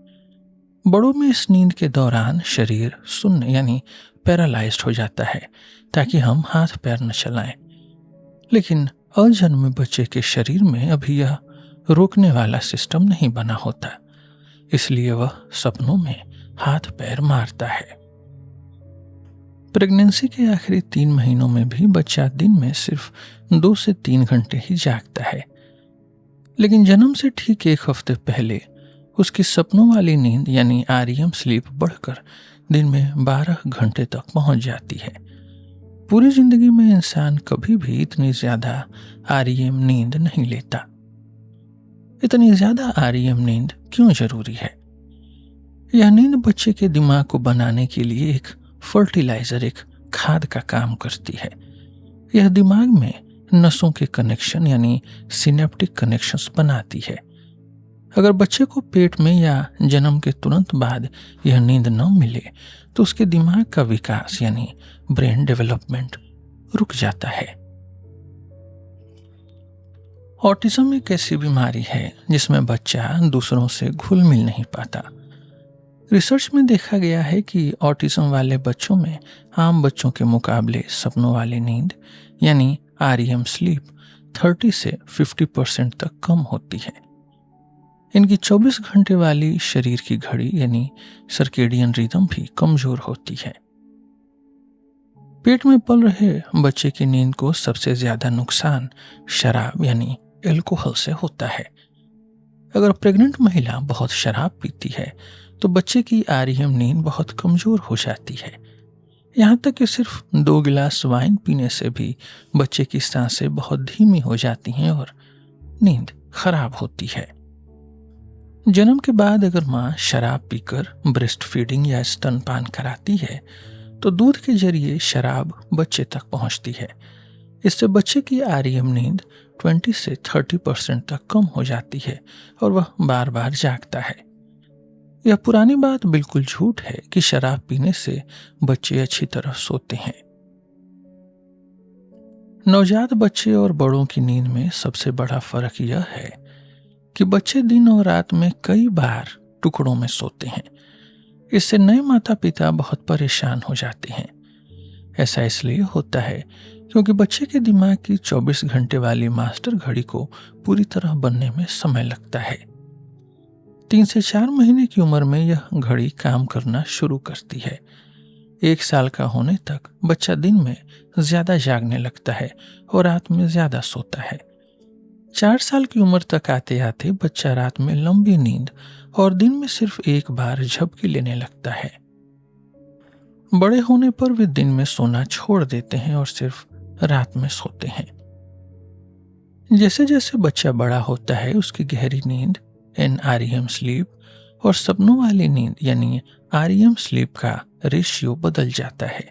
बड़ों में इस नींद के दौरान शरीर सुन्न यानी पैरालाइज्ड हो जाता है ताकि हम हाथ पैर न चलाएं, लेकिन अजन्मे बच्चे के शरीर में अभी यह रोकने वाला सिस्टम नहीं बना होता, इसलिए वह सपनों में हाथ पैर मारता है। प्रेगनेंसी के आखिरी 3 महीनों में भी बच्चा दिन में सिर्फ 2 से 3 घंटे ही जागता है, लेकिन जन्म से ठीक 1 हफ्ते पहले उसकी सपनों वाली नींद यानी REM स्लीप बढ़कर दिन में 12 घंटे तक पहुंच जाती है। पूरी जिंदगी में इंसान कभी भी इतनी ज्यादा REM नींद नहीं लेता। इतनी ज्यादा REM नींद क्यों जरूरी है? यह नींद बच्चे के दिमाग को बनाने के लिए एक फर्टिलाइजर, एक खाद का काम करती है। यह दिमाग में नसों के कनेक्शन यानी सिनेप्टिक कनेक्शंस बनाती है। अगर बच्चे को पेट में या जन्म के तुरंत बाद यह नींद न मिले तो उसके दिमाग का विकास यानी ब्रेन डेवलपमेंट रुक जाता है। ऑटिज्म एक ऐसी बीमारी है जिसमें बच्चा दूसरों से घुल मिल नहीं पाता। रिसर्च में देखा गया है कि ऑटिज्म वाले बच्चों में आम बच्चों के मुकाबले सपनों वाली नींद यानी REM स्लीप 30 से 50% तक कम होती है। इनकी 24 घंटे वाली शरीर की घड़ी यानी सर्केडियन रिदम भी कमजोर होती है। पेट में पल रहे बच्चे की नींद को सबसे ज्यादा नुकसान शराब यानी एल्कोहल से होता है। अगर प्रेग्नेंट महिला बहुत शराब पीती है तो बच्चे की REM नींद बहुत कमजोर हो जाती है। यहाँ तक कि सिर्फ 2 गिलास वाइन पीने से भी बच्चे की सांसें बहुत धीमी हो जाती हैं और नींद खराब होती है। जन्म के बाद अगर माँ शराब पीकर ब्रेस्ट फीडिंग या स्तनपान कराती है तो दूध के जरिए शराब बच्चे तक पहुँचती है। इससे बच्चे की REM नींद 20 से 30% तक कम हो जाती है और वह बार बार जागता है। यह पुरानी बात बिल्कुल झूठ है कि शराब पीने से बच्चे अच्छी तरह सोते हैं। नवजात बच्चे और बड़ों की नींद में सबसे बड़ा फर्क यह है कि बच्चे दिन और रात में कई बार टुकड़ों में सोते हैं। इससे नए माता पिता बहुत परेशान हो जाते हैं। ऐसा इसलिए होता है क्योंकि बच्चे के दिमाग की 24 घंटे वाली मास्टर घड़ी को पूरी तरह बनने में समय लगता है। 3 से 4 महीने की उम्र में यह घड़ी काम करना शुरू करती है। 1 साल का होने तक बच्चा दिन में ज्यादा जागने लगता है और रात में ज्यादा सोता है। 4 साल की उम्र तक आते आते बच्चा रात में लंबी नींद और दिन में सिर्फ 1 बार झपकी लेने लगता है। बड़े होने पर वे दिन में सोना छोड़ देते हैं और सिर्फ रात में सोते हैं। जैसे जैसे बच्चा बड़ा होता है उसकी गहरी नींद NREM स्लीप और सपनों वाली नींद यानी REM स्लीप का रेशियो बदल जाता है।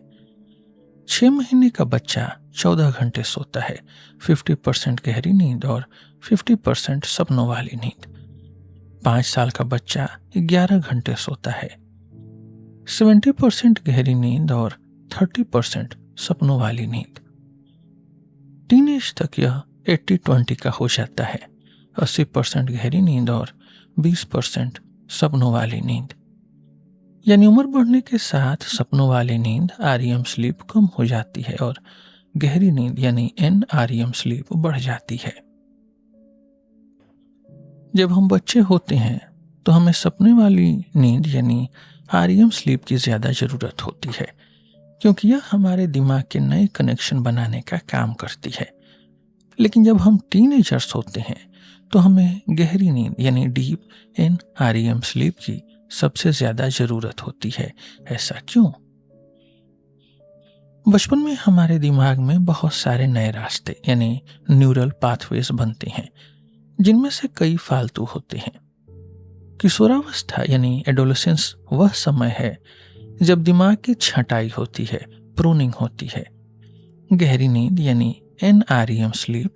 6 महीने का बच्चा 14 घंटे सोता है, 50% गहरी नींद और 50% सपनों वाली नींद। 5 साल का बच्चा 11 घंटे सोता है। 70% गहरी नींद और 30% सपनों वाली नींद। टीनेज तक यह 80-20 का हो जाता है, 80% गहरी नींद और 20% सपनों वाली नींद। यानी उम्र बढ़ने के साथ सपनों वाली नींद REM स्लीप कम हो जाती है और गहरी नींद यानी NREM स्लीप बढ़ जाती है। जब हम बच्चे होते हैं तो हमें सपने वाली नींद यानी REM स्लीप की ज़्यादा ज़रूरत होती है, क्योंकि यह हमारे दिमाग के नए कनेक्शन बनाने का काम करती है। लेकिन जब हम टीनेजर्स होते हैं तो हमें गहरी नींद यानी डीप NREM स्लीप की सबसे ज़्यादा ज़रूरत होती है। ऐसा क्यों? बचपन में हमारे दिमाग में बहुत सारे नए रास्ते यानी न्यूरल पाथवेज बनते हैं, जिनमें से कई फालतू होते हैं। किशोरावस्था यानी एडोलेसेंस वह समय है जब दिमाग की छंटाई होती है, प्रूनिंग होती है। गहरी नींद यानी NREM स्लीप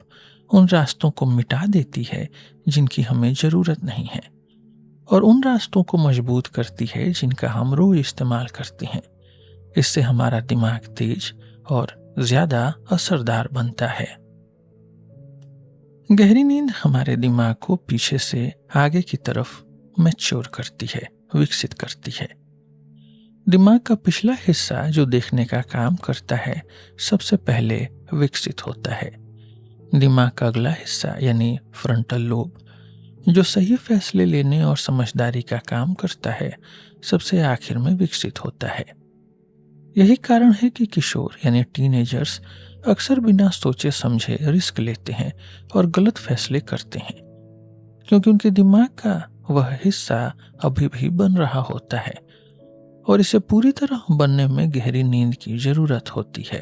उन रास्तों को मिटा देती है जिनकी हमें ज़रूरत नहीं है और उन रास्तों को मजबूत करती है जिनका हम रोज इस्तेमाल करते हैं। इससे हमारा दिमाग तेज और ज़्यादा असरदार बनता है। गहरी नींद हमारे दिमाग को पीछे से आगे की तरफ मैच्योर करती है, विकसित करती है। दिमाग का पिछला हिस्सा जो देखने का काम करता है सबसे पहले विकसित होता है। दिमाग का अगला हिस्सा यानी फ्रंटल लोब जो सही फैसले लेने और समझदारी का काम करता है सबसे आखिर में विकसित होता है। यही कारण है कि किशोर यानी टीनेजर्स अक्सर बिना सोचे समझे रिस्क लेते हैं और गलत फैसले करते हैं, क्योंकि उनके दिमाग का वह हिस्सा अभी भी बन रहा होता है और इसे पूरी तरह बनने में गहरी नींद की जरूरत होती है।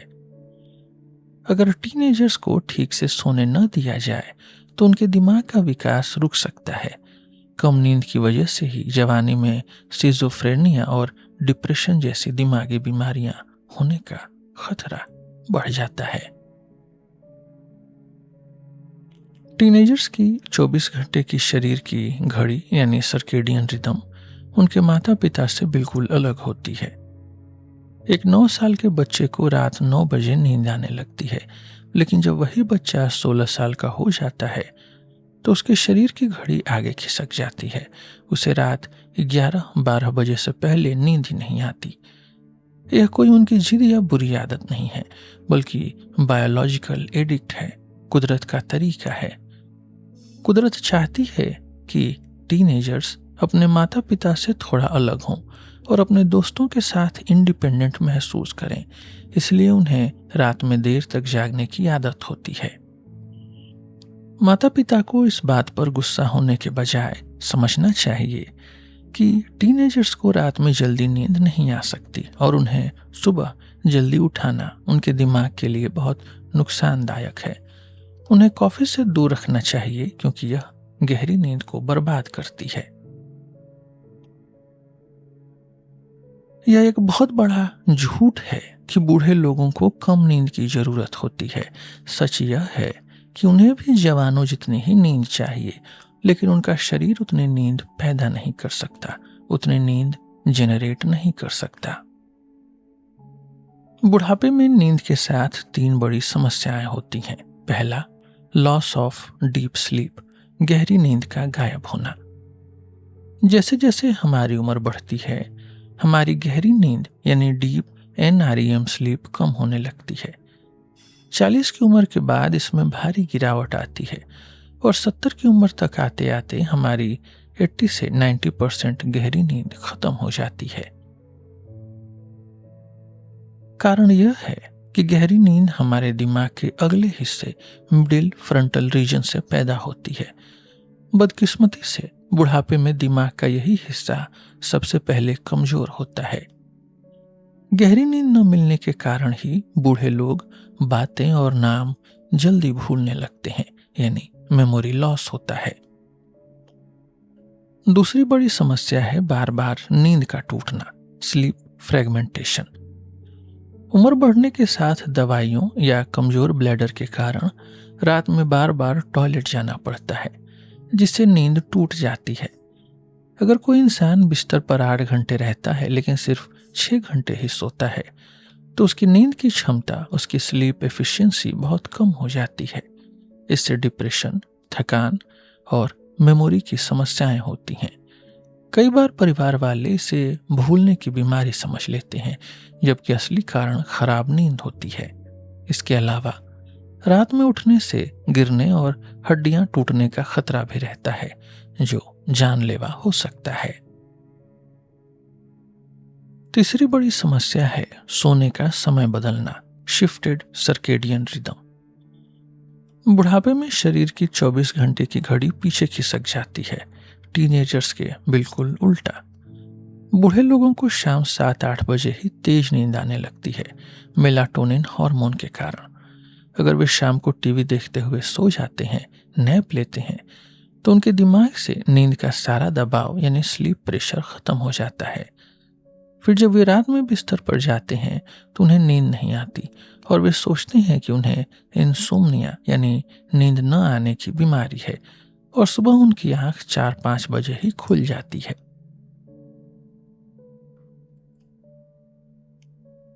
अगर टीनेजर्स को ठीक से सोने न दिया जाए तो उनके दिमाग का विकास रुक सकता है। कम नींद की वजह से ही जवानी में सिजोफ्रेनिया और डिप्रेशन जैसी दिमागी बीमारियां होने का खतरा बढ़ जाता है। टीनेजर्स की 24 घंटे की शरीर की घड़ी यानी सर्केडियन रिदम उनके माता पिता से बिल्कुल अलग होती है। एक 9 साल के बच्चे को रात 9 बजे नींद आने लगती है, लेकिन जब वही बच्चा 16 साल का हो जाता है तो उसके शरीर की घड़ी आगे खिसक जाती है। उसे रात 11-12 बजे से पहले नींद ही नहीं आती। यह कोई उनकी जिद या बुरी आदत नहीं है, बल्कि बायोलॉजिकल एडिक्ट है, कुदरत का तरीका है। कुदरत चाहती है कि टीनेजर्स अपने माता पिता से थोड़ा अलग हों और अपने दोस्तों के साथ इंडिपेंडेंट महसूस करें, इसलिए उन्हें रात में देर तक जागने की आदत होती है। माता पिता को इस बात पर गुस्सा होने के बजाय समझना चाहिए कि टीनेजर्स को रात में जल्दी नींद नहीं आ सकती और उन्हें सुबह जल्दी उठाना उनके दिमाग के लिए बहुत नुकसानदायक है। उन्हें कॉफी से दूर रखना चाहिए क्योंकि यह गहरी नींद को बर्बाद करती है। यह एक बहुत बड़ा झूठ है कि बूढ़े लोगों को कम नींद की जरूरत होती है। सच यह है कि उन्हें भी जवानों जितनी ही नींद चाहिए, लेकिन उनका शरीर उतनी नींद पैदा नहीं कर सकता, उतनी नींद जेनरेट नहीं कर सकता। बुढ़ापे में नींद के साथ 3 बड़ी समस्याएं होती हैं। पहला, लॉस ऑफ डीप स्लीप, गहरी नींद का गायब होना। जैसे जैसे हमारी उम्र बढ़ती है, हमारी गहरी नींद यानी डीप NREM स्लीप कम होने लगती है। 40 की उम्र के बाद इसमें भारी गिरावट आती है और 70 की उम्र तक आते आते हमारी 80 से 90% गहरी नींद खत्म हो जाती है। कारण यह है कि गहरी नींद हमारे दिमाग के अगले हिस्से मिडिल फ्रंटल रीजन से पैदा होती है। बदकिस्मती से बुढ़ापे में दिमाग का यही हिस्सा सबसे पहले कमजोर होता है। गहरी नींद न मिलने के कारण ही बूढ़े लोग बातें और नाम जल्दी भूलने लगते हैं, यानी मेमोरी लॉस होता है। दूसरी बड़ी समस्या है बार बार नींद का टूटना, स्लीप फ्रेगमेंटेशन। उम्र बढ़ने के साथ दवाइयों या कमजोर ब्लैडर के कारण रात में बार बार टॉयलेट जाना पड़ता है, जिससे नींद टूट जाती है। अगर कोई इंसान बिस्तर पर 8 घंटे रहता है लेकिन सिर्फ 6 घंटे ही सोता है तो उसकी नींद की क्षमता, उसकी स्लीप एफिशिएंसी बहुत कम हो जाती है। इससे डिप्रेशन, थकान और मेमोरी की समस्याएं होती हैं। कई बार परिवार वाले इसे भूलने की बीमारी समझ लेते हैं, जबकि असली कारण खराब नींद होती है। इसके अलावा रात में उठने से गिरने और हड्डियां टूटने का खतरा भी रहता है, जो जानलेवा हो सकता है। तीसरी बड़ी समस्या है सोने का समय बदलना, शिफ्टेड सर्केडियन रिदम। बुढ़ापे में शरीर की 24 घंटे की घड़ी पीछे खिसक जाती है, टीनेजर्स के बिल्कुल उल्टा। बूढ़े लोगों को शाम 7-8 बजे ही तेज नींद आने लगती है, मेलाटोनिन हार्मोन के कारण। अगर वे शाम को टीवी देखते हुए सो जाते हैं, नैप लेते हैं, तो उनके दिमाग से नींद का सारा दबाव यानी स्लीप प्रेशर खत्म हो जाता है। फिर जब वे रात में बिस्तर पर जाते हैं तो उन्हें नींद नहीं आती और वे सोचते हैं कि उन्हें इंसोम्निया यानी नींद न आने की बीमारी है, और सुबह उनकी आंख 4-5 बजे ही खुल जाती है।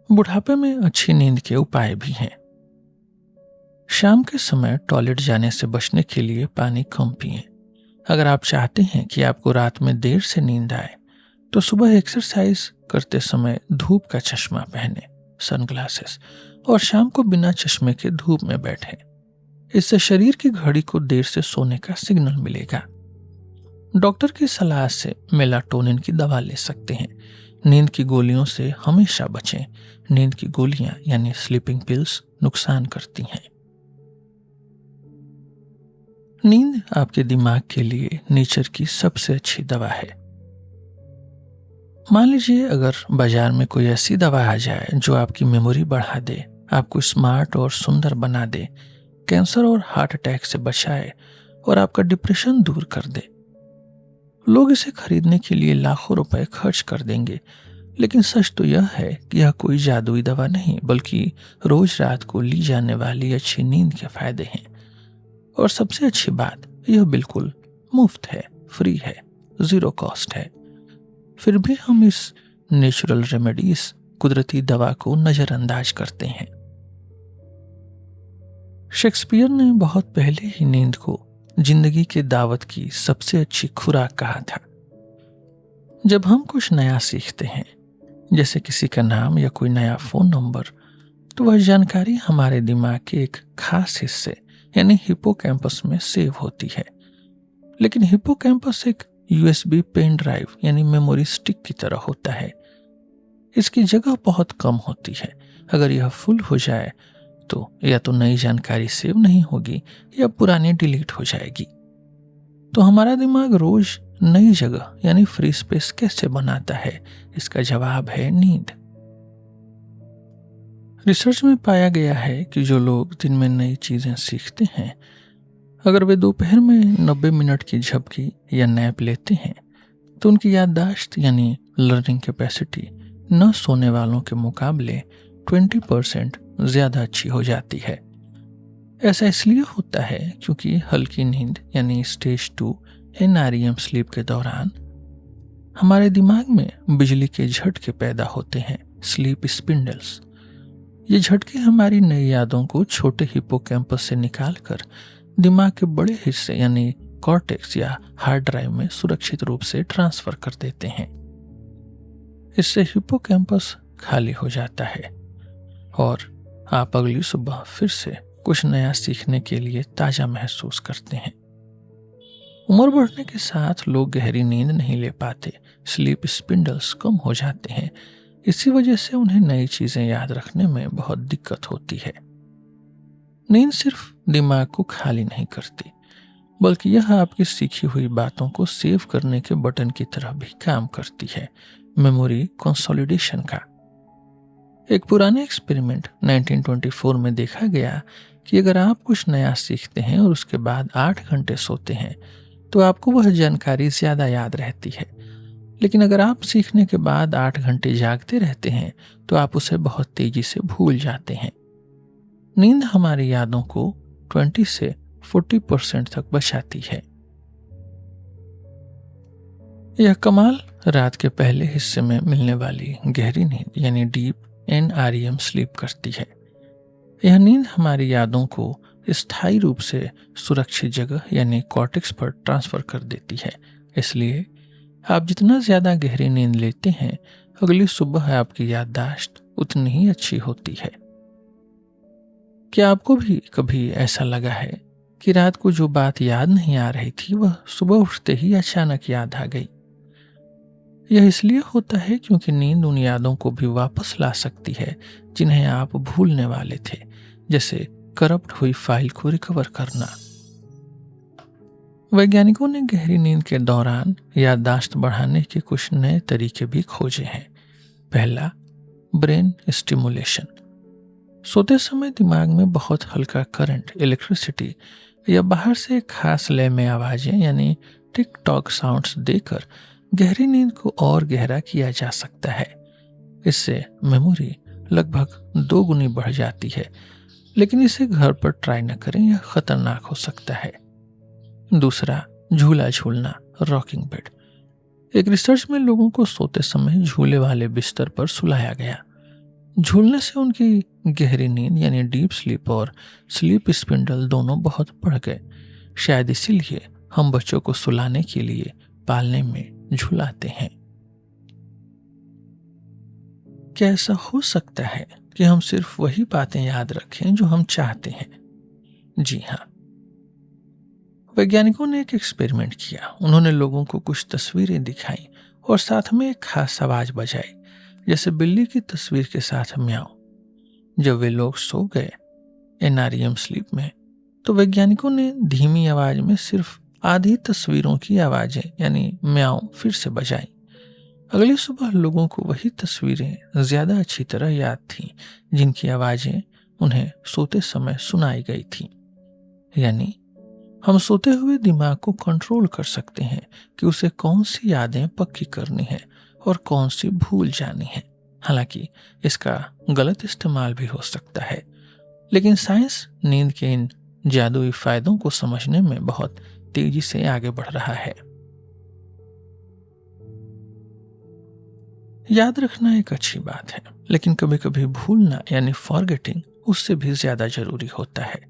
बुढ़ापे में अच्छी नींद के उपाय भी हैं। शाम के समय टॉयलेट जाने से बचने के लिए पानी कम पिएं। अगर आप चाहते हैं कि आपको रात में देर से नींद आए तो सुबह एक्सरसाइज करते समय धूप का चश्मा पहने, सनग्लासेस, और शाम को बिना चश्मे के धूप में बैठें। इससे शरीर की घड़ी को देर से सोने का सिग्नल मिलेगा। डॉक्टर की सलाह से मेलाटोनिन की दवा ले सकते हैं। नींद की गोलियों से हमेशा बचें। नींद की गोलियां यानी स्लीपिंग पिल्स नुकसान करती हैं। नींद आपके दिमाग के लिए नेचर की सबसे अच्छी दवा है। मान लीजिए अगर बाजार में कोई ऐसी दवा आ जाए जो आपकी मेमोरी बढ़ा दे, आपको स्मार्ट और सुंदर बना दे, कैंसर और हार्ट अटैक से बचाए और आपका डिप्रेशन दूर कर दे, लोग इसे खरीदने के लिए लाखों रुपए खर्च कर देंगे। लेकिन सच तो यह है कि यह कोई जादुई दवा नहीं, बल्कि रोज रात को ली जाने वाली अच्छी नींद के फायदे हैं। और सबसे अच्छी बात, यह बिल्कुल मुफ्त है, फ्री है, 0 कॉस्ट है। फिर भी हम इस नेचुरल रेमेडी, इस कुदरती दवा को नजरअंदाज करते हैं। शेक्सपियर ने बहुत पहले ही नींद को जिंदगी के दावत की सबसे अच्छी खुराक कहा था। जब हम कुछ नया सीखते हैं, जैसे किसी का नाम या कोई नया फोन नंबर, तो वह जानकारी हमारे दिमाग के एक खास हिस्से यानी हिप्पोकैम्पस में सेव होती है। लेकिन हिप्पोकैम्पस एक USB पेन ड्राइव यानी मेमोरी स्टिक की तरह होता है। इसकी जगह बहुत कम होती है। अगर यह फुल हो जाए तो या तो नई जानकारी सेव नहीं होगी या पुरानी डिलीट हो जाएगी। तो हमारा दिमाग रोज नई जगह यानी फ्री स्पेस कैसे बनाता है? इसका जवाब है नींद। रिसर्च में पाया गया है कि जो लोग दिन में नई चीजें सीखते हैं, अगर वे दोपहर में 90 मिनट की झपकी या नैप लेते हैं तो उनकी याददाश्त यानी लर्निंग कैपेसिटी न सोने वालों के मुकाबले 20% ज्यादा अच्छी हो जाती है। ऐसा इसलिए होता है क्योंकि हल्की नींद यानी स्टेज 2 NREM स्लीप के दौरान हमारे दिमाग में बिजली के झटके पैदा होते हैं, स्लीप स्पिंडल्स। ये झटके हमारी नई यादों को छोटे हिप्पोकैम्पस से निकालकर दिमाग के बड़े हिस्से यानी कॉर्टेक्स या हार्ड ड्राइव में सुरक्षित रूप से ट्रांसफर कर देते हैं। इससे हिप्पोकैम्पस खाली हो जाता है और आप अगली सुबह फिर से कुछ नया सीखने के लिए ताजा महसूस करते हैं। उम्र बढ़ने के साथ लोग गहरी नींद नहीं ले पाते, स्लीप स्पिंडल्स कम हो जाते हैं। इसी वजह से उन्हें नई चीजें याद रखने में बहुत दिक्कत होती है। नींद सिर्फ दिमाग को खाली नहीं करती, बल्कि यह आपकी सीखी हुई बातों को सेव करने के बटन की तरह भी काम करती है, मेमोरी कंसोलिडेशन का। एक पुराने एक्सपेरिमेंट 1924 में देखा गया कि अगर आप कुछ नया सीखते हैं और उसके बाद 8 घंटे सोते हैं तो आपको वह जानकारी ज्यादा याद रहती है। लेकिन अगर आप सीखने के बाद 8 घंटे जागते रहते हैं तो आप उसे बहुत तेजी से भूल जाते हैं। नींद हमारी यादों को 20 से 40% तक बचाती है। यह कमाल रात के पहले हिस्से में मिलने वाली गहरी नींद यानी डीप NREM स्लीप करती है। यह नींद हमारी यादों को स्थायी रूप से सुरक्षित जगह यानी कॉर्टेक्स पर ट्रांसफर कर देती है। इसलिए आप जितना ज़्यादा गहरी नींद लेते हैं, अगली सुबह आपकी याददाश्त उतनी ही अच्छी होती है। क्या आपको भी कभी ऐसा लगा है कि रात को जो बात याद नहीं आ रही थी वह सुबह उठते ही अचानक याद आ गई? यह इसलिए होता है क्योंकि नींद उन यादों को भी वापस ला सकती है जिन्हें आप भूलने वाले थे, जैसे करप्ट हुई फाइल को रिकवर करना। वैज्ञानिकों ने गहरी नींद के दौरान याददाश्त बढ़ाने के कुछ नए तरीके भी खोजे हैं। पहला, ब्रेन स्टिमुलेशन। सोते समय दिमाग में बहुत हल्का करंट, इलेक्ट्रिसिटी या बाहर से एक खास लय में आवाजें यानी टिक टॉक साउंड्स देकर गहरी नींद को और गहरा किया जा सकता है। इससे मेमोरी लगभग 2 गुनी बढ़ जाती है, लेकिन इसे घर पर ट्राई न करें, यह खतरनाक हो सकता है। दूसरा, झूला झूलना, रॉकिंग बेड। एक रिसर्च में लोगों को सोते समय झूले वाले बिस्तर पर सुलाया गया। झूलने से उनकी गहरी नींद यानी डीप स्लीप और स्लीप स्पिंडल दोनों बहुत बढ़ गए। शायद इसीलिए हम बच्चों को सुलाने के लिए पालने में झुलाते हैं। क्या ऐसा हो सकता है कि हम सिर्फ वही बातें याद रखें जो हम चाहते हैं? जी हाँ। वैज्ञानिकों ने एक एक्सपेरिमेंट किया। उन्होंने लोगों को कुछ तस्वीरें दिखाई और साथ में एक खास आवाज बजाई, जैसे बिल्ली की तस्वीर के साथ म्याऊं। जब वे लोग सो गए NREM स्लीप में, तो वैज्ञानिकों ने धीमी आवाज में सिर्फ आधी तस्वीरों की आवाजें यानी म्याऊं फिर से बजाई। अगली सुबह लोगों को वही तस्वीरें ज्यादा अच्छी तरह याद थीं, जिनकी आवाजें उन्हें सोते समय सुनाई गई थीं। यानी हम सोते हुए दिमाग को कंट्रोल कर सकते हैं कि उसे कौन सी यादें पक्की करनी है और कौन सी भूल जानी है। हालांकि इसका गलत इस्तेमाल भी हो सकता है, लेकिन साइंस नींद के इन जादुई फायदों को समझने में बहुत तेजी से आगे बढ़ रहा है। याद रखना एक अच्छी बात है, लेकिन कभी कभी भूलना यानी फॉरगेटिंग उससे भी ज्यादा जरूरी होता है।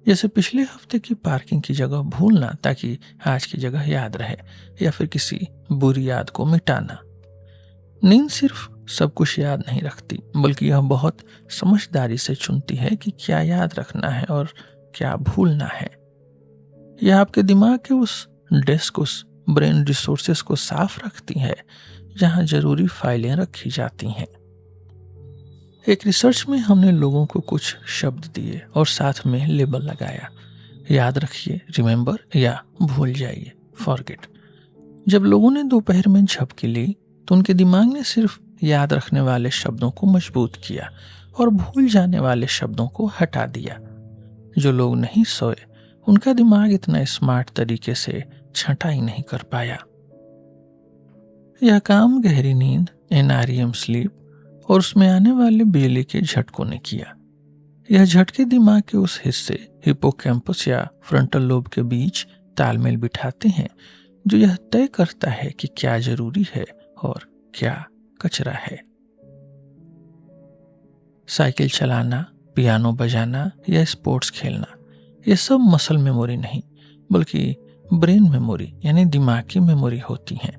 जैसे पिछले हफ्ते की पार्किंग की जगह भूलना ताकि आज की जगह याद रहे, या फिर किसी बुरी याद को मिटाना। नींद सिर्फ सब कुछ याद नहीं रखती, बल्कि यह बहुत समझदारी से चुनती है कि क्या याद रखना है और क्या भूलना है। यह आपके दिमाग के उस डेस्क, उस ब्रेन रिसोर्सेस को साफ रखती है जहां जरूरी फाइलें रखी जाती हैं। एक रिसर्च में हमने लोगों को कुछ शब्द दिए और साथ में लेबल लगाया, याद रखिए रिमेंबर या भूल जाइए फॉरगेट। जब लोगों ने दोपहर में झपकी ली तो उनके दिमाग ने सिर्फ याद रखने वाले शब्दों को मजबूत किया और भूल जाने वाले शब्दों को हटा दिया। जो लोग नहीं सोए उनका दिमाग इतना स्मार्ट तरीके से छंटाई नहीं कर पाया। यह काम गहरी नींद, NREM स्लीप और उसमें आने वाले बिजली के झटकों ने किया। यह झटके दिमाग के उस हिस्से हिप्पोकैम्पस या फ्रंटल लोब के बीच तालमेल बिठाते हैं जो यह तय करता है कि क्या जरूरी है और क्या कचरा है। साइकिल चलाना, पियानो बजाना या स्पोर्ट्स खेलना, यह सब मसल मेमोरी नहीं बल्कि ब्रेन मेमोरी यानी दिमाग की मेमोरी होती हैं।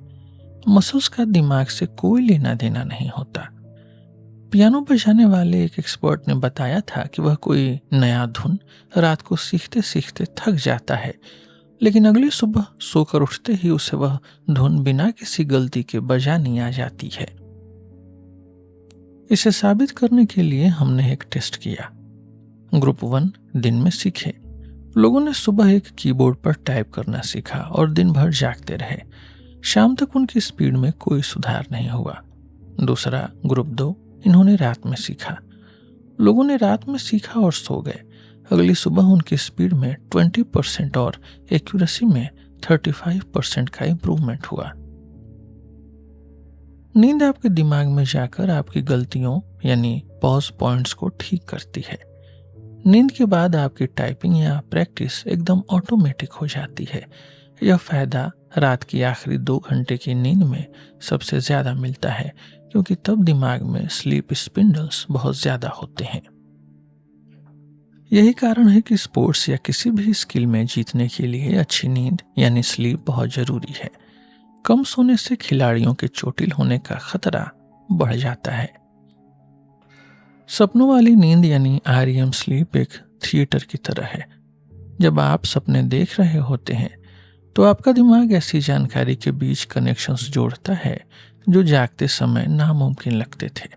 मसल्स का दिमाग से कोई लेना देना नहीं होता। पियानो बजाने वाले एक एक्सपर्ट ने बताया था कि वह कोई नया धुन रात को सीखते सीखते थक जाता है, लेकिन अगली सुबह सोकर उठते ही उसे वह धुन बिना किसी गलती के बजानी आ जाती है। इसे साबित करने के लिए हमने एक टेस्ट किया। ग्रुप 1 दिन में सीखे। लोगों ने सुबह एक कीबोर्ड पर टाइप करना सीखा और दिन भर जागते रहे। शाम तक उनकी स्पीड में कोई सुधार नहीं हुआ। दूसरा ग्रुप 2, इन्होंने रात में सीखा। लोगों ने रात में सीखा और सो गए। अगली सुबह उनकी स्पीड में 20% और एक्यूरेसी में 35% का इंप्रूवमेंट हुआ। नींद आपके दिमाग में जाकर आपकी गलतियों यानी पॉज पॉइंट्स को ठीक करती है। नींद के बाद आपकी टाइपिंग या प्रैक्टिस एकदम ऑटोमेटिक हो जाती है। यह फायदा रात की आखिरी 2 घंटे की नींद में सबसे ज़्यादा मिलता है, क्योंकि तब दिमाग में स्लीप स्पिंडल्स बहुत ज़्यादा होते हैं। यही कारण है कि स्पोर्ट्स या किसी भी स्किल में जीतने के लिए अच्छी नींद यानी स्लीप बहुत ज़रूरी है। कम सोने से खिलाड़ियों के चोटिल होने का खतरा बढ़ जाता है। सपनों वाली नींद यानी REM स्लीप एक थिएटर की तरह है। जब आप सपने देख रहे होते हैं तो आपका दिमाग ऐसी जानकारी के बीच कनेक्शंस जोड़ता है जो जागते समय नामुमकिन लगते थे।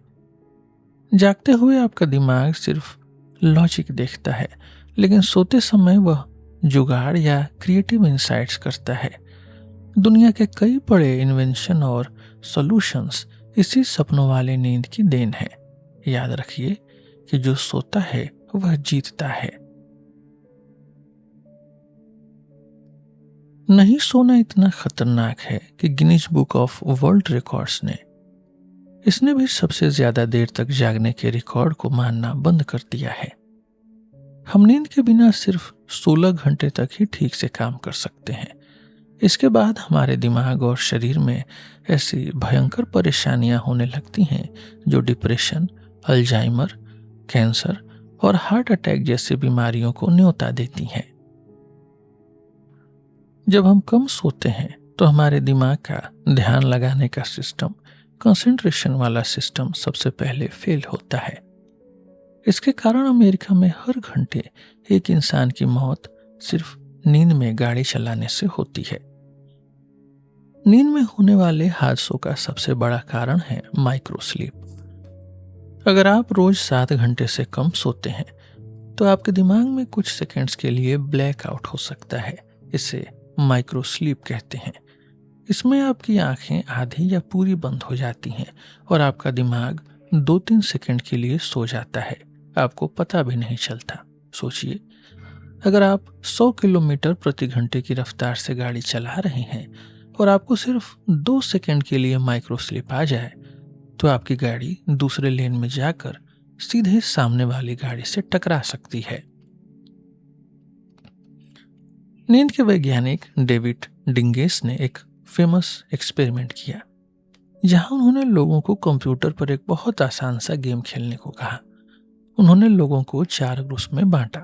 जागते हुए आपका दिमाग सिर्फ लॉजिक देखता है, लेकिन सोते समय वह जुगाड़ या क्रिएटिव इंसाइट्स करता है। दुनिया के कई बड़े इन्वेंशन और सॉल्यूशंस इसी सपनों वाले नींद की देन है। याद रखिए कि जो सोता है वह जीतता है। नहीं सोना इतना खतरनाक है कि Guinness book of world records ने इसने भी सबसे ज्यादा देर तक जागने के रिकॉर्ड को मानना बंद कर दिया है। हम नींद के बिना सिर्फ 16 घंटे तक ही ठीक से काम कर सकते हैं। इसके बाद हमारे दिमाग और शरीर में ऐसी भयंकर परेशानियां होने लगती हैं जो डिप्रेशन, अल्जाइमर, कैंसर और हार्ट अटैक जैसी बीमारियों को न्योता देती हैं। जब हम कम सोते हैं तो हमारे दिमाग का ध्यान लगाने का सिस्टम, कंसंट्रेशन वाला सिस्टम सबसे पहले फेल होता है। इसके कारण अमेरिका में हर घंटे एक इंसान की मौत सिर्फ नींद में गाड़ी चलाने से होती है। नींद में होने वाले हादसों का सबसे बड़ा कारण है माइक्रो स्लीप। अगर आप रोज 7 घंटे से कम सोते हैं तो आपके दिमाग में कुछ सेकंड्स के लिए ब्लैक आउट हो सकता है। इसे माइक्रो स्लीप कहते हैं। इसमें आपकी आंखें आधी या पूरी बंद हो जाती हैं और आपका दिमाग 2-3 सेकंड के लिए सो जाता है। आपको पता भी नहीं चलता। सोचिए, अगर आप 100 किलोमीटर प्रति घंटे की रफ्तार से गाड़ी चला रहे हैं और आपको सिर्फ 2 सेकंड के लिए माइक्रो स्लीप आ जाए तो आपकी गाड़ी दूसरे लेन में जाकर सीधे सामने वाली गाड़ी से टकरा सकती है। नींद के वैज्ञानिक डेविड डिंगेस ने एक फेमस एक्सपेरिमेंट किया जहां उन्होंने लोगों को कंप्यूटर पर एक बहुत आसान सा गेम खेलने को कहा। उन्होंने लोगों को 4 ग्रुप्स में बांटा।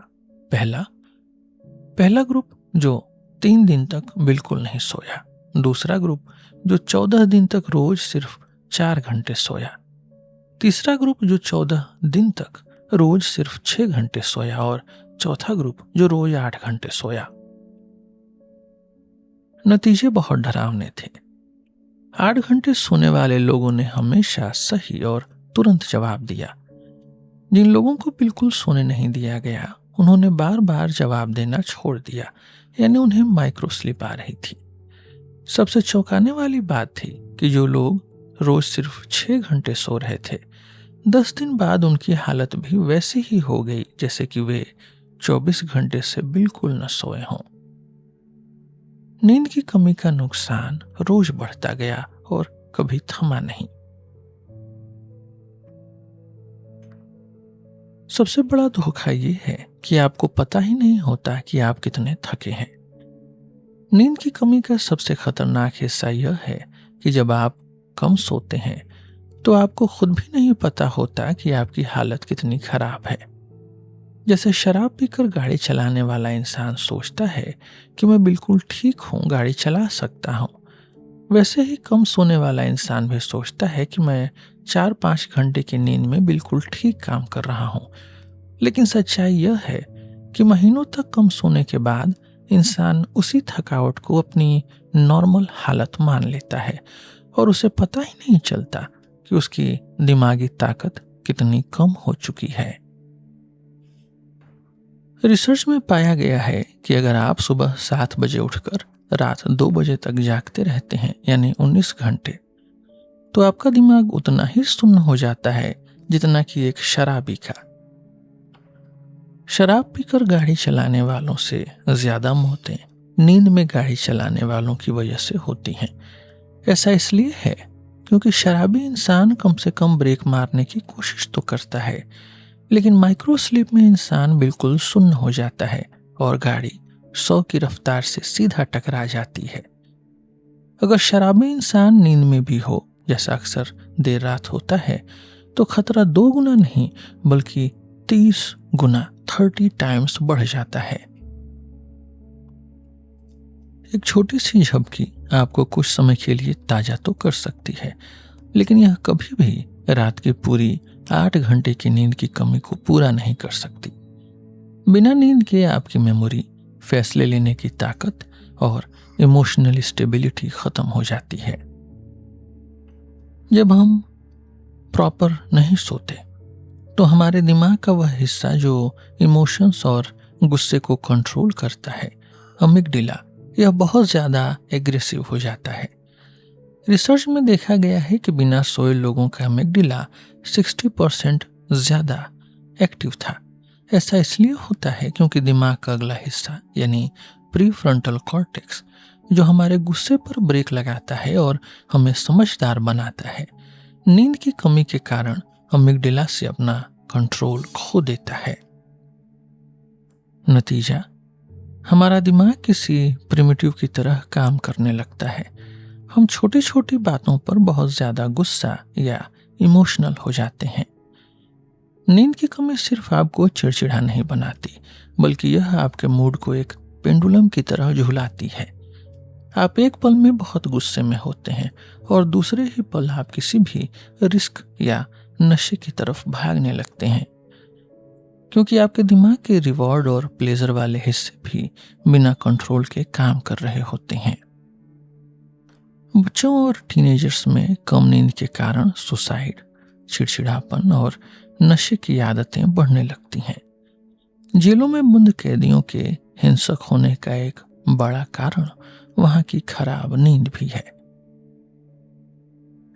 पहला ग्रुप जो 3 दिन तक बिल्कुल नहीं सोया, दूसरा ग्रुप जो 14 दिन तक रोज सिर्फ 4 घंटे सोया, तीसरा ग्रुप जो 14 दिन तक रोज सिर्फ 6 घंटे सोया और चौथा ग्रुप जो रोज 8 घंटे सोया। नतीजे बहुत डरावने थे। 8 घंटे सोने वाले लोगों ने हमेशा सही और तुरंत जवाब दिया। जिन लोगों को बिल्कुल सोने नहीं दिया गया उन्होंने बार बार जवाब देना छोड़ दिया, यानी उन्हें माइक्रो स्लीप आ रही थी। सबसे चौंकाने वाली बात थी कि जो लोग रोज सिर्फ 6 घंटे सो रहे थे, 10 दिन बाद उनकी हालत भी वैसी ही हो गई जैसे कि वे 24 घंटे से बिल्कुल न सोए हों। नींद की कमी का नुकसान रोज बढ़ता गया और कभी थमा नहीं। सबसे बड़ा धोखा ये है कि आपको पता ही नहीं होता कि आप कितने थके हैं। नींद की कमी का सबसे खतरनाक हिस्सा यह है कि जब आप कम सोते हैं तो आपको खुद भी नहीं पता होता कि आपकी हालत कितनी खराब है। जैसे शराब पीकर गाड़ी चलाने वाला इंसान सोचता है कि मैं बिल्कुल ठीक हूं, गाड़ी चला सकता हूं, वैसे ही कम सोने वाला इंसान भी सोचता है कि मैं 4-5 घंटे की नींद में बिल्कुल ठीक काम कर रहा हूं। लेकिन सच्चाई यह है कि महीनों तक कम सोने के बाद इंसान उसी थकावट को अपनी नॉर्मल हालत मान लेता है और उसे पता ही नहीं चलता कि उसकी दिमागी ताकत कितनी कम हो चुकी है। रिसर्च में पाया गया है कि अगर आप सुबह 7 बजे उठकर रात 2 बजे तक जागते रहते हैं, यानी 19 घंटे, तो आपका दिमाग उतना ही सुन्न हो जाता है जितना कि एक शराबी का। शराब पीकर गाड़ी चलाने वालों से ज्यादा मौतें नींद में गाड़ी चलाने वालों की वजह से होती हैं। ऐसा इसलिए है क्योंकि शराबी इंसान कम से कम ब्रेक मारने की कोशिश तो करता है, लेकिन माइक्रो स्लीप में इंसान बिल्कुल सुन्न हो जाता है और गाड़ी 100 की रफ्तार से सीधा टकरा जाती है। अगर शराबी इंसान नींद में भी हो, जैसा अक्सर देर रात होता है, तो खतरा 2 गुना नहीं बल्कि 30 गुना 30 टाइम्स बढ़ जाता है। एक छोटी सी झपकी आपको कुछ समय के लिए ताजा तो कर सकती है, लेकिन यह कभी भी रात की पूरी 8 घंटे की नींद की कमी को पूरा नहीं कर सकती। बिना नींद के आपकी मेमोरी, फैसले लेने की ताकत और इमोशनल स्टेबिलिटी खत्म हो जाती है। जब हम प्रॉपर नहीं सोते तो हमारे दिमाग का वह हिस्सा जो इमोशंस और गुस्से को कंट्रोल करता है, अमिगडाला, यह बहुत ज़्यादा एग्रेसिव हो जाता है। रिसर्च में देखा गया है कि बिना सोए लोगों का अमिगडाला 60% ज़्यादा एक्टिव था। ऐसा इसलिए होता है क्योंकि दिमाग का अगला हिस्सा यानी प्रीफ्रंटल कॉर्टेक्स, जो हमारे गुस्से पर ब्रेक लगाता है और हमें समझदार बनाता है, नींद की कमी के कारण अमिगडाला से अपना कंट्रोल खो देता है। नतीजा, हमारा दिमाग किसी प्रिमिटिव की तरह काम करने लगता है। हम छोटी छोटी बातों पर बहुत ज्यादा गुस्सा या इमोशनल हो जाते हैं। नींद की कमी सिर्फ आपको चिड़चिड़ा नहीं बनाती, बल्कि यह आपके मूड को एक पेंडुलम की तरह झुलाती है। आप एक पल में बहुत गुस्से में होते हैं और दूसरे ही पल आप किसी भी रिस्क या नशे की तरफ भागने लगते हैं, क्योंकि आपके दिमाग के रिवॉर्ड और प्लेजर वाले हिस्से भी बिना कंट्रोल के काम कर रहे होते हैं। बच्चों और टीनेजर्स में कम नींद के कारण सुसाइड, चिड़चिड़ापन और नशे की आदतें बढ़ने लगती हैं। जेलों में बंद कैदियों के हिंसक होने का एक बड़ा कारण वहां की खराब नींद भी है।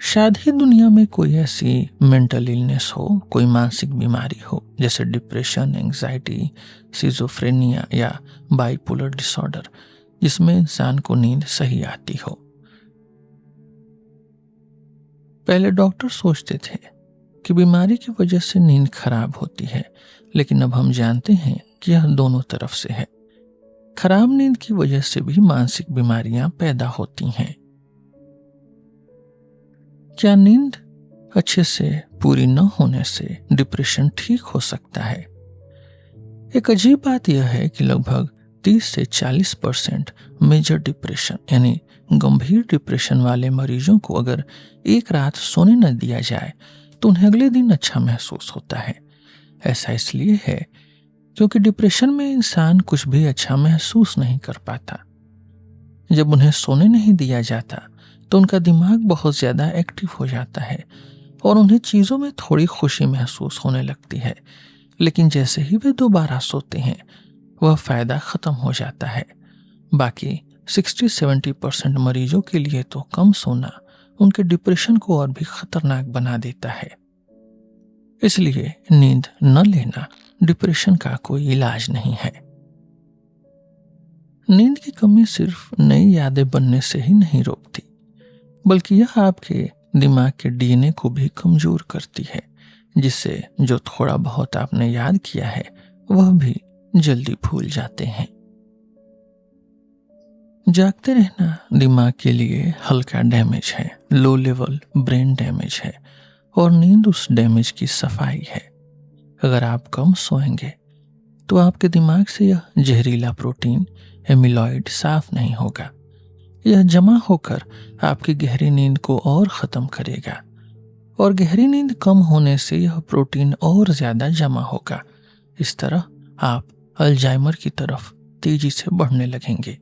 शायद ही दुनिया में कोई ऐसी मेंटल इलनेस हो, कोई मानसिक बीमारी हो, जैसे डिप्रेशन, एंजाइटी, सिजोफ्रेनिया या बाइपोलर डिसऑर्डर, जिसमें इंसान को नींद सही आती हो। पहले डॉक्टर सोचते थे कि बीमारी की वजह से नींद खराब होती है, लेकिन अब हम जानते हैं कि यह दोनों तरफ से है। खराब नींद की वजह से भी मानसिक बीमारियां पैदा होती हैं। क्या नींद अच्छे से पूरी न होने से डिप्रेशन ठीक हो सकता है? एक अजीब बात यह है कि लगभग 30 से 40% मेजर डिप्रेशन यानी गंभीर डिप्रेशन वाले मरीजों को अगर एक रात सोने न दिया जाए तो उन्हें अगले दिन अच्छा महसूस होता है। ऐसा इसलिए है क्योंकि डिप्रेशन में इंसान कुछ भी अच्छा महसूस नहीं कर पाता। जब उन्हें सोने नहीं दिया जाता तो उनका दिमाग बहुत ज्यादा एक्टिव हो जाता है और उन्हें चीजों में थोड़ी खुशी महसूस होने लगती है, लेकिन जैसे ही वे दोबारा सोते हैं वह फायदा खत्म हो जाता है। बाकी 60-70% मरीजों के लिए तो कम सोना उनके डिप्रेशन को और भी खतरनाक बना देता है। इसलिए नींद न लेना डिप्रेशन का कोई इलाज नहीं है। नींद की कमी सिर्फ नई यादें बनने से ही नहीं रोकती, बल्कि यह आपके दिमाग के डीएनए को भी कमजोर करती है, जिससे जो थोड़ा बहुत आपने याद किया है वह भी जल्दी भूल जाते हैं। जागते रहना दिमाग के लिए हल्का डैमेज है, लो लेवल ब्रेन डैमेज है, और नींद उस डैमेज की सफाई है। अगर आप कम सोएंगे तो आपके दिमाग से यह जहरीला प्रोटीन एमिलॉइड साफ नहीं होगा। यह जमा होकर आपकी गहरी नींद को और खत्म करेगा, और गहरी नींद कम होने से यह प्रोटीन और ज्यादा जमा होगा। इस तरह आप अल्जाइमर की तरफ तेजी से बढ़ने लगेंगे।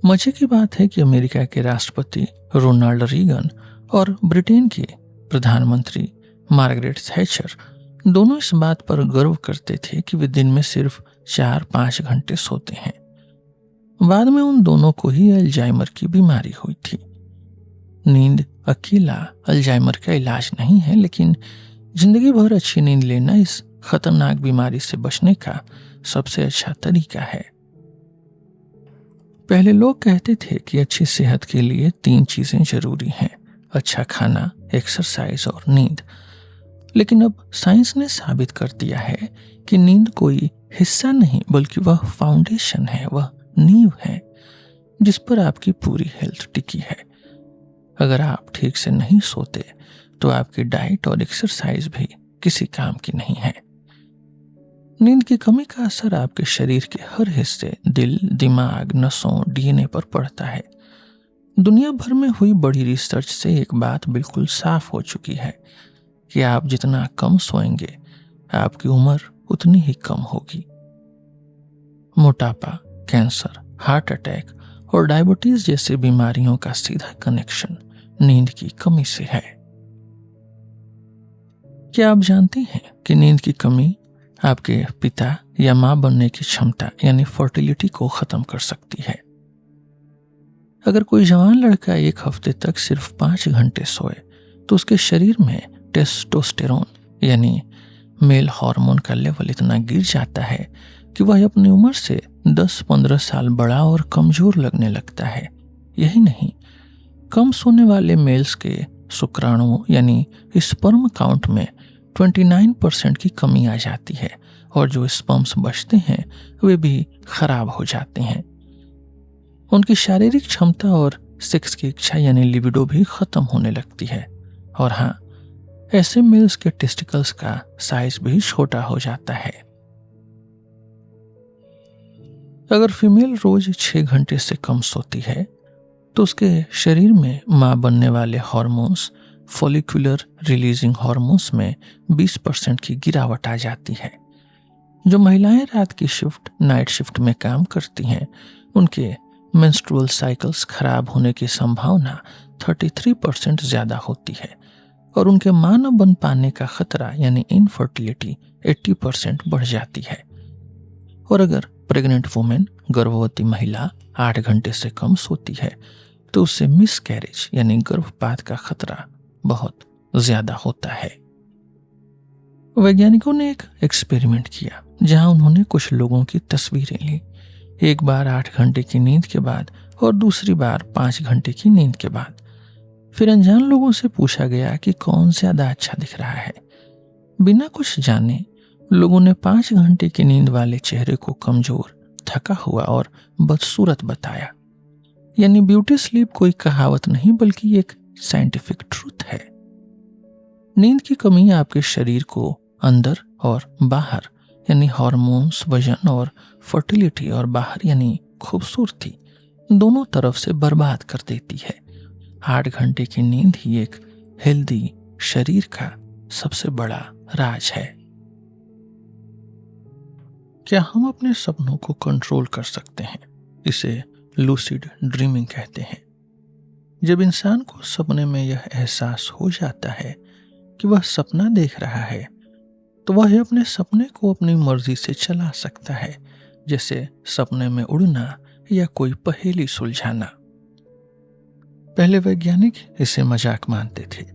मजे की बात है कि अमेरिका के राष्ट्रपति रोनाल्ड रीगन और ब्रिटेन के प्रधानमंत्री मार्गरेट थैचर दोनों इस बात पर गर्व करते थे कि वे दिन में सिर्फ 4-5 घंटे सोते हैं। बाद में उन दोनों को ही अल्जाइमर की बीमारी हुई थी। नींद अकेला अल्जाइमर का इलाज नहीं है, लेकिन जिंदगी भर अच्छी नींद लेना इस खतरनाक बीमारी से बचने का सबसे अच्छा तरीका है। पहले लोग कहते थे कि अच्छी सेहत के लिए 3 चीजें जरूरी हैं: अच्छा खाना, एक्सरसाइज और नींद। लेकिन अब साइंस ने साबित कर दिया है कि नींद कोई हिस्सा नहीं बल्कि वह फाउंडेशन है, वह नींव है। जिस पर आपकी पूरी हेल्थ टिकी है। अगर आप ठीक से नहीं सोते तो आपकी डाइट और एक्सरसाइज भी किसी काम की नहीं है। नींद की कमी का असर आपके शरीर के हर हिस्से, दिल, दिमाग, नसों, डीएनए पर पड़ता है। दुनिया भर में हुई बड़ी रिसर्च से एक बात बिल्कुल साफ हो चुकी है कि आप जितना कम सोएंगे, आपकी उम्र उतनी ही कम होगी। मोटापा, कैंसर, हार्ट अटैक और डायबिटीज जैसी बीमारियों का सीधा कनेक्शन नींद की कमी से है। क्या आप जानती हैं कि नींद की कमी आपके पिता या मां बनने की क्षमता यानी फर्टिलिटी को खत्म कर सकती है? अगर कोई जवान लड़का एक हफ्ते तक सिर्फ 5 घंटे सोए तो उसके शरीर में टेस्टोस्टेरोन यानी मेल हार्मोन का लेवल इतना गिर जाता है कि वह अपनी उम्र से 10-15 साल बड़ा और कमजोर लगने लगता है। यही नहीं, कम सोने वाले मेल्स के शुक्राणुओं यानी स्पर्म काउंट में 29% की कमी आ जाती है और जो स्पर्म्स बचते हैं वे भी खराब हो जाते हैं। उनकी शारीरिक क्षमता और सेक्स की इच्छा यानी लिबिडो भी खत्म होने लगती है। और हाँ, ऐसे मेल्स के टेस्टिकल्स का साइज भी छोटा हो जाता है। अगर फीमेल रोज 6 घंटे से कम सोती है तो उसके शरीर में मां बनने वाले हार्मोन्स, फॉलिकुलर रिलीजिंग हार्मोन्स में 20% की गिरावट आ जाती है। जो महिलाएं रात की शिफ्ट, नाइट शिफ्ट में काम करती हैं, उनके मेंस्ट्रुअल साइकिल्स खराब होने की संभावना 33% ज्यादा होती है और उनके मां न बन पाने का खतरा यानी इनफर्टिलिटी 80% बढ़ जाती है। और अगर प्रेग्नेंट वुमेन, गर्भवती महिला 8 घंटे से कम सोती है तो उससे मिसकैरेज यानी गर्भपात का खतरा बहुत ज्यादा होता है। वैज्ञानिकों ने एक एक्सपेरिमेंट किया जहां उन्होंने कुछ लोगों की तस्वीरें ली, एक बार 8 घंटे की नींद के बाद और दूसरी बार 5 घंटे की नींद के बाद। फिर अनजान लोगों से पूछा गया कि कौन ज्यादा अच्छा दिख रहा है। बिना कुछ जाने लोगों ने 5 घंटे की नींद वाले चेहरे को कमजोर, थका हुआ और बदसूरत बताया। यानी ब्यूटी स्लीप कोई कहावत नहीं बल्कि एक साइंटिफिक ट्रूथ है। नींद की कमी आपके शरीर को अंदर और बाहर यानी हार्मोन्स, वजन और फर्टिलिटी और बाहर यानी खूबसूरती दोनों तरफ से बर्बाद कर देती है। 8 घंटे की नींद ही एक हेल्दी शरीर का सबसे बड़ा राज है। क्या हम अपने सपनों को कंट्रोल कर सकते हैं? इसे लूसिड ड्रीमिंग कहते हैं। जब इंसान को सपने में यह एहसास हो जाता है कि वह सपना देख रहा है तो वह अपने सपने को अपनी मर्जी से चला सकता है, जैसे सपने में उड़ना या कोई पहेली सुलझाना। पहले वैज्ञानिक इसे मजाक मानते थे,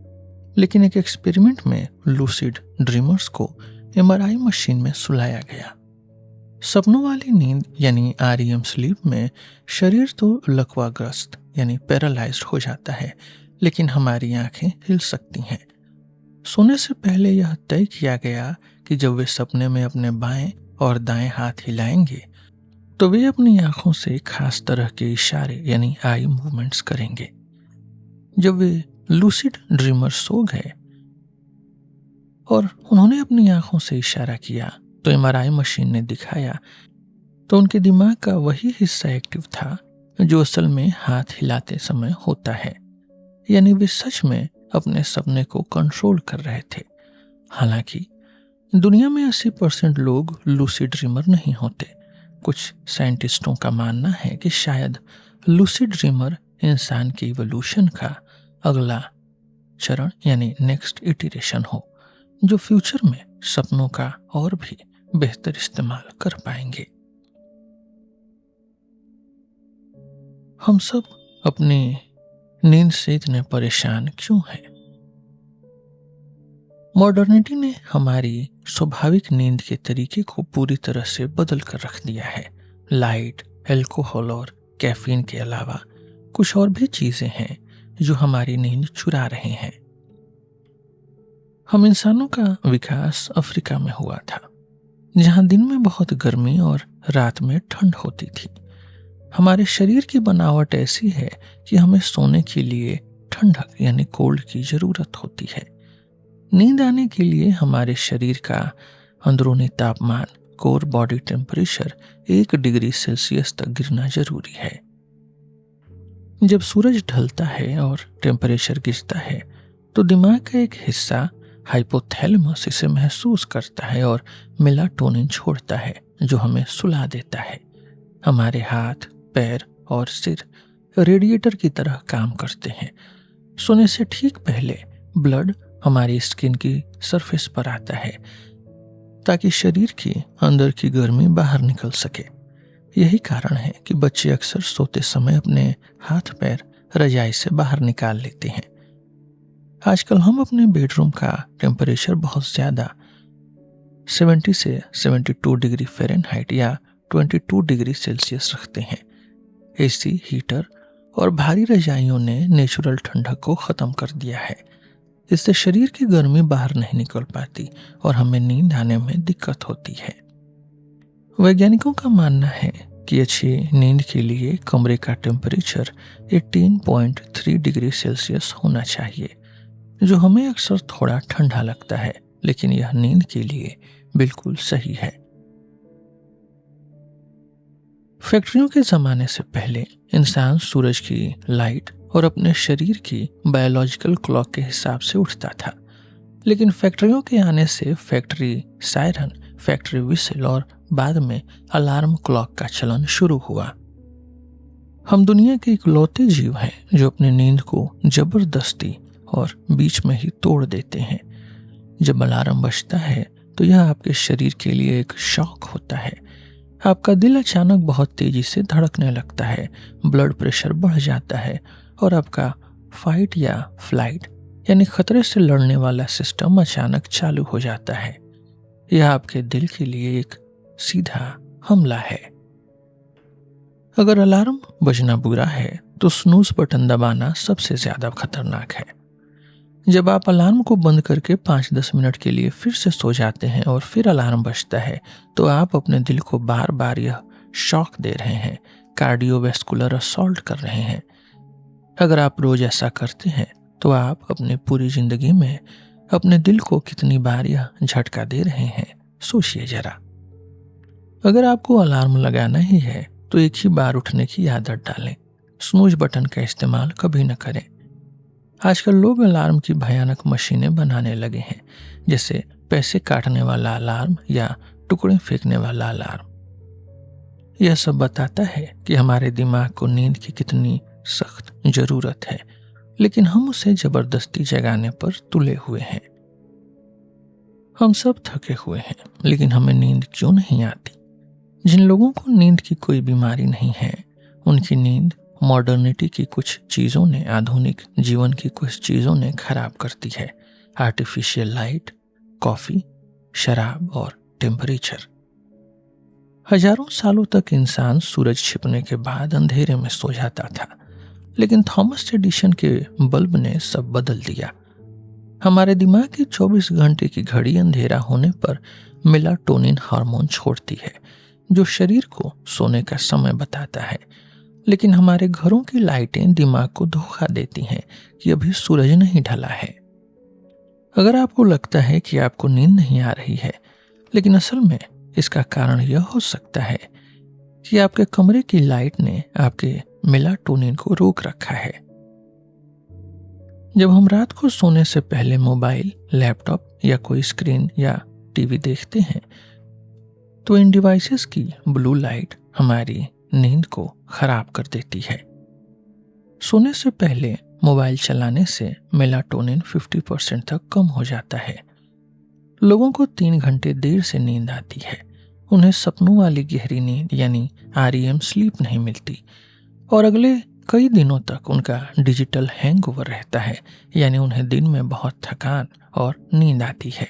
लेकिन एक एक्सपेरिमेंट में लूसिड ड्रीमर्स को एमआरआई मशीन में सुलाया गया। सपनों वाली नींद यानी आरईएम स्लीप में शरीर तो लकवाग्रस्त यानी पैरालाइज्ड हो जाता है, लेकिन हमारी आंखें हिल सकती हैं। सोने से पहले यह तय किया गया कि जब वे सपने में अपने बाएं और दाएं हाथ हिलाएंगे तो वे अपनी आंखों से खास तरह के इशारे यानी आई मूवमेंट्स करेंगे। जब वे लूसिड ड्रीमर सो गए और उन्होंने अपनी आंखों से इशारा किया तो एमआरआई मशीन ने दिखाया तो उनके दिमाग का वही हिस्सा एक्टिव था जो असल में हाथ हिलाते समय होता है। यानी वे सच में अपने सपने को कंट्रोल कर रहे थे। हालांकि दुनिया में 80% लोग लूसिड ड्रीमर नहीं होते। कुछ साइंटिस्टों का मानना है कि शायद लूसिड ड्रीमर इंसान के इवोल्यूशन का अगला चरण यानी नेक्स्ट इटरेशन हो, जो फ्यूचर में सपनों का और भी बेहतर इस्तेमाल कर पाएंगे। हम सब अपनी नींद से इतने परेशान क्यों हैं? मॉडर्निटी ने हमारी स्वाभाविक नींद के तरीके को पूरी तरह से बदल कर रख दिया है। लाइट, अल्कोहल और कैफीन के अलावा कुछ और भी चीजें हैं जो हमारी नींद चुरा रहे हैं। हम इंसानों का विकास अफ्रीका में हुआ था, जहां दिन में बहुत गर्मी और रात में ठंड होती थी। हमारे शरीर की बनावट ऐसी है कि हमें सोने के लिए ठंडक यानी कोल्ड की जरूरत होती है। नींद आने के लिए हमारे शरीर का अंदरूनी तापमान, core body temperature 1 degree Celsius तक गिरना जरूरी है। जब सूरज ढलता है और टेम्परेचर गिरता है तो दिमाग का एक हिस्सा हाइपोथैलेमस इसे महसूस करता है और मेलाटोनिन छोड़ता है जो हमें सुला देता है। हमारे हाथ, पैर और सिर रेडिएटर की तरह काम करते हैं। सोने से ठीक पहले ब्लड हमारी स्किन की सरफेस पर आता है ताकि शरीर की अंदर की गर्मी बाहर निकल सके। यही कारण है कि बच्चे अक्सर सोते समय अपने हाथ पैर रजाई से बाहर निकाल लेते हैं। आजकल हम अपने बेडरूम का टेम्परेचर बहुत ज़्यादा 70 से 72 डिग्री फ़ारेनहाइट या 22 डिग्री सेल्सियस रखते हैं। एसी, हीटर और भारी रजाइयों ने नेचुरल ठंडक को ख़त्म कर दिया है। इससे शरीर की गर्मी बाहर नहीं निकल पाती और हमें नींद आने में दिक्कत होती है। वैज्ञानिकों का मानना है कि अच्छी नींद के लिए कमरे का टेम्परेचर 18.3 डिग्री सेल्सियस होना चाहिए, जो हमें अक्सर थोड़ा ठंडा लगता है, लेकिन यह नींद के लिए बिल्कुल सही है। फैक्ट्रियों के ज़माने से पहले इंसान सूरज की लाइट और अपने शरीर की बायोलॉजिकल क्लॉक के हिसाब से उठता था, लेकिन फैक्ट्रियों के आने से फैक्ट्री सायरन, फैक्ट्री विसल और बाद में अलार्म क्लॉक का चलन शुरू हुआ। हम दुनिया के इकलौते जीव हैं जो अपनी नींद को जबरदस्ती और बीच में ही तोड़ देते हैं। जब अलार्म बजता है तो यह आपके शरीर के लिए एक शॉक होता है। आपका दिल अचानक बहुत तेजी से धड़कने लगता है, ब्लड प्रेशर बढ़ जाता है और आपका फाइट या फ्लाइट यानी खतरे से लड़ने वाला सिस्टम अचानक चालू हो जाता है। यह आपके दिल के लिए एक सीधा हमला है। अगर अलार्म बजना बुरा है तो स्नूज बटन दबाना सबसे ज्यादा खतरनाक है। जब आप अलार्म को बंद करके 5-10 मिनट के लिए फिर से सो जाते हैं और फिर अलार्म बजता है तो आप अपने दिल को बार बार यह शॉक दे रहे हैं, कार्डियोवैस्कुलर असॉल्ट कर रहे हैं। अगर आप रोज ऐसा करते हैं तो आप अपनी पूरी जिंदगी में अपने दिल को कितनी बार यह झटका दे रहे हैं, सोचिए जरा। अगर आपको अलार्म लगाना ही है तो एक ही बार उठने की आदत डालें। स्नूज बटन का इस्तेमाल कभी न करें। आजकल लोग अलार्म की भयानक मशीनें बनाने लगे हैं, जैसे पैसे काटने वाला अलार्म या टुकड़े फेंकने वाला अलार्म। यह सब बताता है कि हमारे दिमाग को नींद की कितनी सख्त जरूरत है, लेकिन हम उसे जबरदस्ती जगाने पर तुले हुए हैं। हम सब थके हुए हैं, लेकिन हमें नींद क्यों नहीं आती? जिन लोगों को नींद की कोई बीमारी नहीं है, उनकी नींद मॉडर्निटी की कुछ चीज़ों ने, आधुनिक जीवन की कुछ चीज़ों ने खराब करती है। आर्टिफिशियल लाइट, कॉफ़ी, शराब और टेम्परेचर। हजारों सालों तक इंसान सूरज छिपने के बाद अंधेरे में सो जाता था, लेकिन थॉमस एडिसन के बल्ब ने सब बदल दिया। हमारे दिमाग की 24 घंटे की घड़ी अंधेरा होने पर मेलाटोनिन हार्मोन छोड़ती है, जो शरीर को सोने का समय बताता है। लेकिन हमारे घरों की लाइटें दिमाग को धोखा देती हैं कि अभी सूरज नहीं ढला है। अगर आपको लगता है कि आपको नींद नहीं आ रही है, लेकिन असल में इसका कारण यह हो सकता है कि आपके कमरे की लाइट ने आपके मेलाटोनिन को रोक रखा है। जब हम रात को सोने से पहले मोबाइल, लैपटॉप या कोई स्क्रीन या टीवी देखते हैं तो इन डिवाइसेस की ब्लू लाइट हमारी नींद को खराब कर देती है। सोने से पहले मोबाइल चलाने से मेलाटोनिन 50% तक कम हो जाता है। लोगों को 3 घंटे देर से नींद आती है। उन्हें सपनों वाली गहरी नींद यानी REM स्लीप नहीं मिलती और अगले कई दिनों तक उनका डिजिटल हैंगओवर रहता है, यानी उन्हें दिन में बहुत थकान और नींद आती है।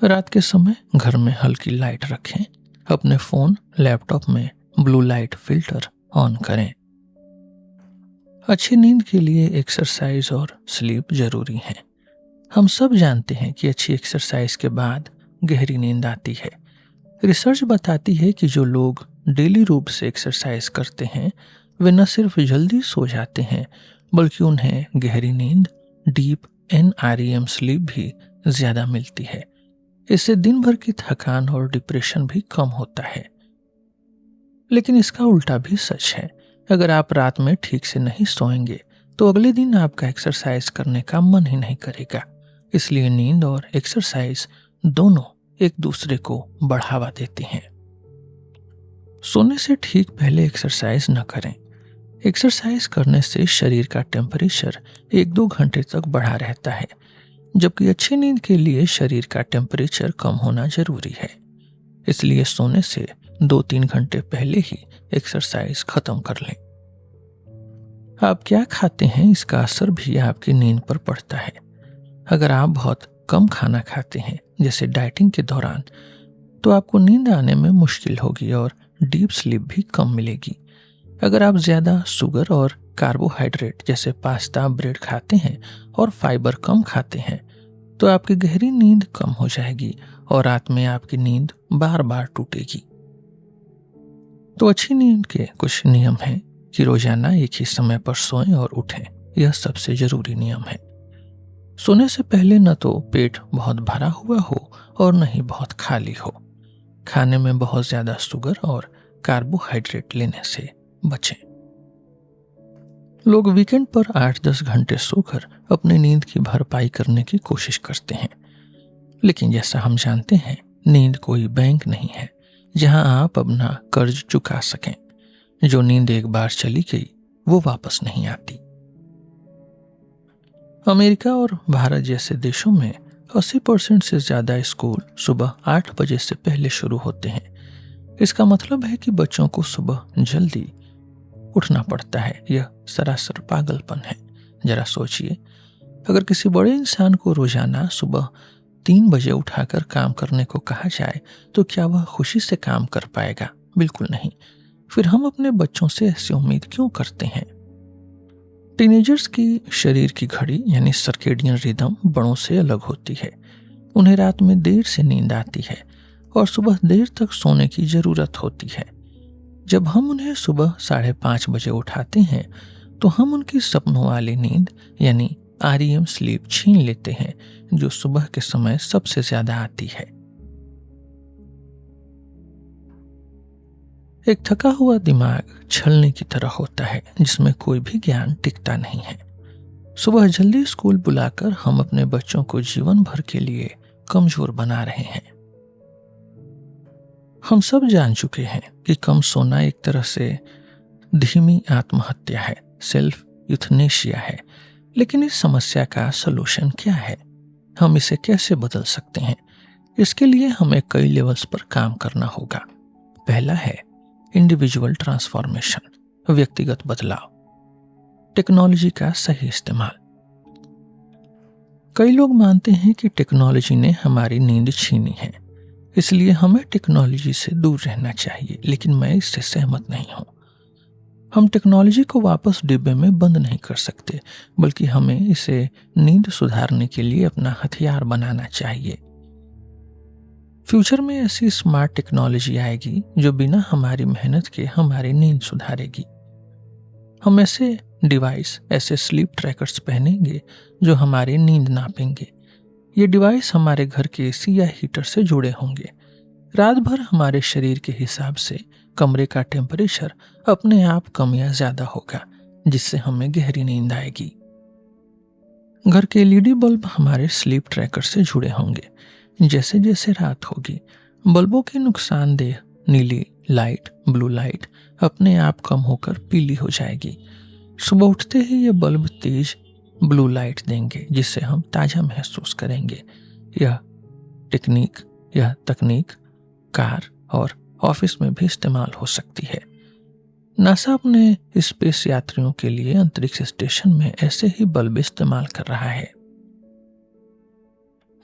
रात के समय घर में हल्की लाइट रखें। अपने फोन, लैपटॉप में ब्लू लाइट फिल्टर ऑन करें। अच्छी नींद के लिए एक्सरसाइज और स्लीप जरूरी है। हम सब जानते हैं कि अच्छी एक्सरसाइज के बाद गहरी नींद आती है। रिसर्च बताती है कि जो लोग डेली रूप से एक्सरसाइज करते हैं वे न सिर्फ जल्दी सो जाते हैं बल्कि उन्हें गहरी नींद, डीप NREM स्लीप भी ज़्यादा मिलती है। इससे दिन भर की थकान और डिप्रेशन भी कम होता है। लेकिन इसका उल्टा भी सच है। अगर आप रात में ठीक से नहीं सोएंगे तो अगले दिन आपका एक्सरसाइज करने का मन ही नहीं करेगा। इसलिए नींद और एक्सरसाइज दोनों एक दूसरे को बढ़ावा देते हैं। सोने से ठीक पहले एक्सरसाइज न करें। एक्सरसाइज करने से शरीर का टेम्परेचर 1-2 घंटे तक बढ़ा रहता है, जबकि अच्छी नींद के लिए शरीर का टेम्परेचर कम होना जरूरी है। इसलिए सोने से 2-3 घंटे पहले ही एक्सरसाइज खत्म कर लें। आप क्या खाते हैं इसका असर भी आपकी नींद पर पड़ता है। अगर आप बहुत कम खाना खाते हैं जैसे डाइटिंग के दौरान, तो आपको नींद आने में मुश्किल होगी और डीप स्लीप भी कम मिलेगी। अगर आप ज़्यादा शुगर और कार्बोहाइड्रेट जैसे पास्ता, ब्रेड खाते हैं और फाइबर कम खाते हैं तो आपकी गहरी नींद कम हो जाएगी और रात में आपकी नींद बार बार टूटेगी। तो अच्छी नींद के कुछ नियम हैं कि रोजाना एक ही समय पर सोएं और उठें। यह सबसे जरूरी नियम है। सोने से पहले न तो पेट बहुत भरा हुआ हो और न ही बहुत खाली हो। खाने में बहुत ज्यादा शुगर और कार्बोहाइड्रेट लेने से बचें। लोग वीकेंड पर 8-10 घंटे सोकर अपनी नींद की भरपाई करने की कोशिश करते हैं, लेकिन जैसा हम जानते हैं नींद कोई बैंक नहीं है जहां आप अपना कर्ज चुका सकें। जो नींद एक बार चली गई वो वापस नहीं आती। अमेरिका और भारत जैसे देशों में 80% से ज्यादा स्कूल सुबह 8 बजे से पहले शुरू होते हैं। इसका मतलब है कि बच्चों को सुबह जल्दी उठना पड़ता है। यह सरासर पागलपन है। जरा सोचिए, अगर किसी बड़े इंसान को रोजाना सुबह 3 बजे उठाकर काम करने को कहा जाए तो क्या वह खुशी से काम कर पाएगा? बिल्कुल नहीं। फिर हम अपने बच्चों से ऐसी उम्मीद क्यों करते हैं? टीनेजर्स की शरीर की घड़ी यानी सर्केडियन रिदम बड़ों से अलग होती है। उन्हें रात में देर से नींद आती है और सुबह देर तक सोने की जरूरत होती है। जब हम उन्हें सुबह 5:30 बजे उठाते हैं तो हम उनकी सपनों वाली नींद यानी REM स्लीप छीन लेते हैं, जो सुबह के समय सबसे ज्यादा आती है। एक थका हुआ दिमाग छलने की तरह होता है जिसमें कोई भी ज्ञान टिकता नहीं है। सुबह जल्दी स्कूल बुलाकर हम अपने बच्चों को जीवन भर के लिए कमजोर बना रहे हैं। हम सब जान चुके हैं कि कम सोना एक तरह से धीमी आत्महत्या है, सेल्फ यूथनेशिया है। लेकिन इस समस्या का सलूशन क्या है? हम इसे कैसे बदल सकते हैं? इसके लिए हमें कई लेवल्स पर काम करना होगा। पहला है इंडिविजुअल ट्रांसफॉर्मेशन, व्यक्तिगत बदलाव। टेक्नोलॉजी का सही इस्तेमाल। कई लोग मानते हैं कि टेक्नोलॉजी ने हमारी नींद छीनी है, इसलिए हमें टेक्नोलॉजी से दूर रहना चाहिए। लेकिन मैं इससे सहमत नहीं हूं। हम टेक्नोलॉजी को वापस डिब्बे में बंद नहीं कर सकते, बल्कि हमें इसे नींद सुधारने के लिए अपना हथियार बनाना चाहिए। फ्यूचर में ऐसी स्मार्ट टेक्नोलॉजी आएगी जो बिना हमारी मेहनत के हमारी नींद सुधारेगी। हम ऐसे डिवाइस, ऐसे स्लीप ट्रैकर्स पहनेंगे जो हमारी नींद नापेंगे। ये डिवाइस हमारे घर के AC या हीटर से जुड़े होंगे। रात भर हमारे शरीर के हिसाब से कमरे का टेम्परेचर अपने आप कम या ज्यादा होगा, जिससे हमें गहरी नींद आएगी। घर के LED बल्ब हमारे स्लीप ट्रैकर से जुड़े होंगे। जैसे जैसे रात होगी बल्बों की नुकसानदेह नीली लाइट, ब्लू लाइट अपने आप कम होकर पीली हो जाएगी। सुबह उठते ही ये बल्ब तेज ब्लू लाइट देंगे, जिससे हम ताजा महसूस करेंगे। यह तकनीक कार और ऑफिस में भी इस्तेमाल हो सकती है। नासा अपने स्पेस यात्रियों के लिए अंतरिक्ष स्टेशन में ऐसे ही बल्ब इस्तेमाल कर रहा है।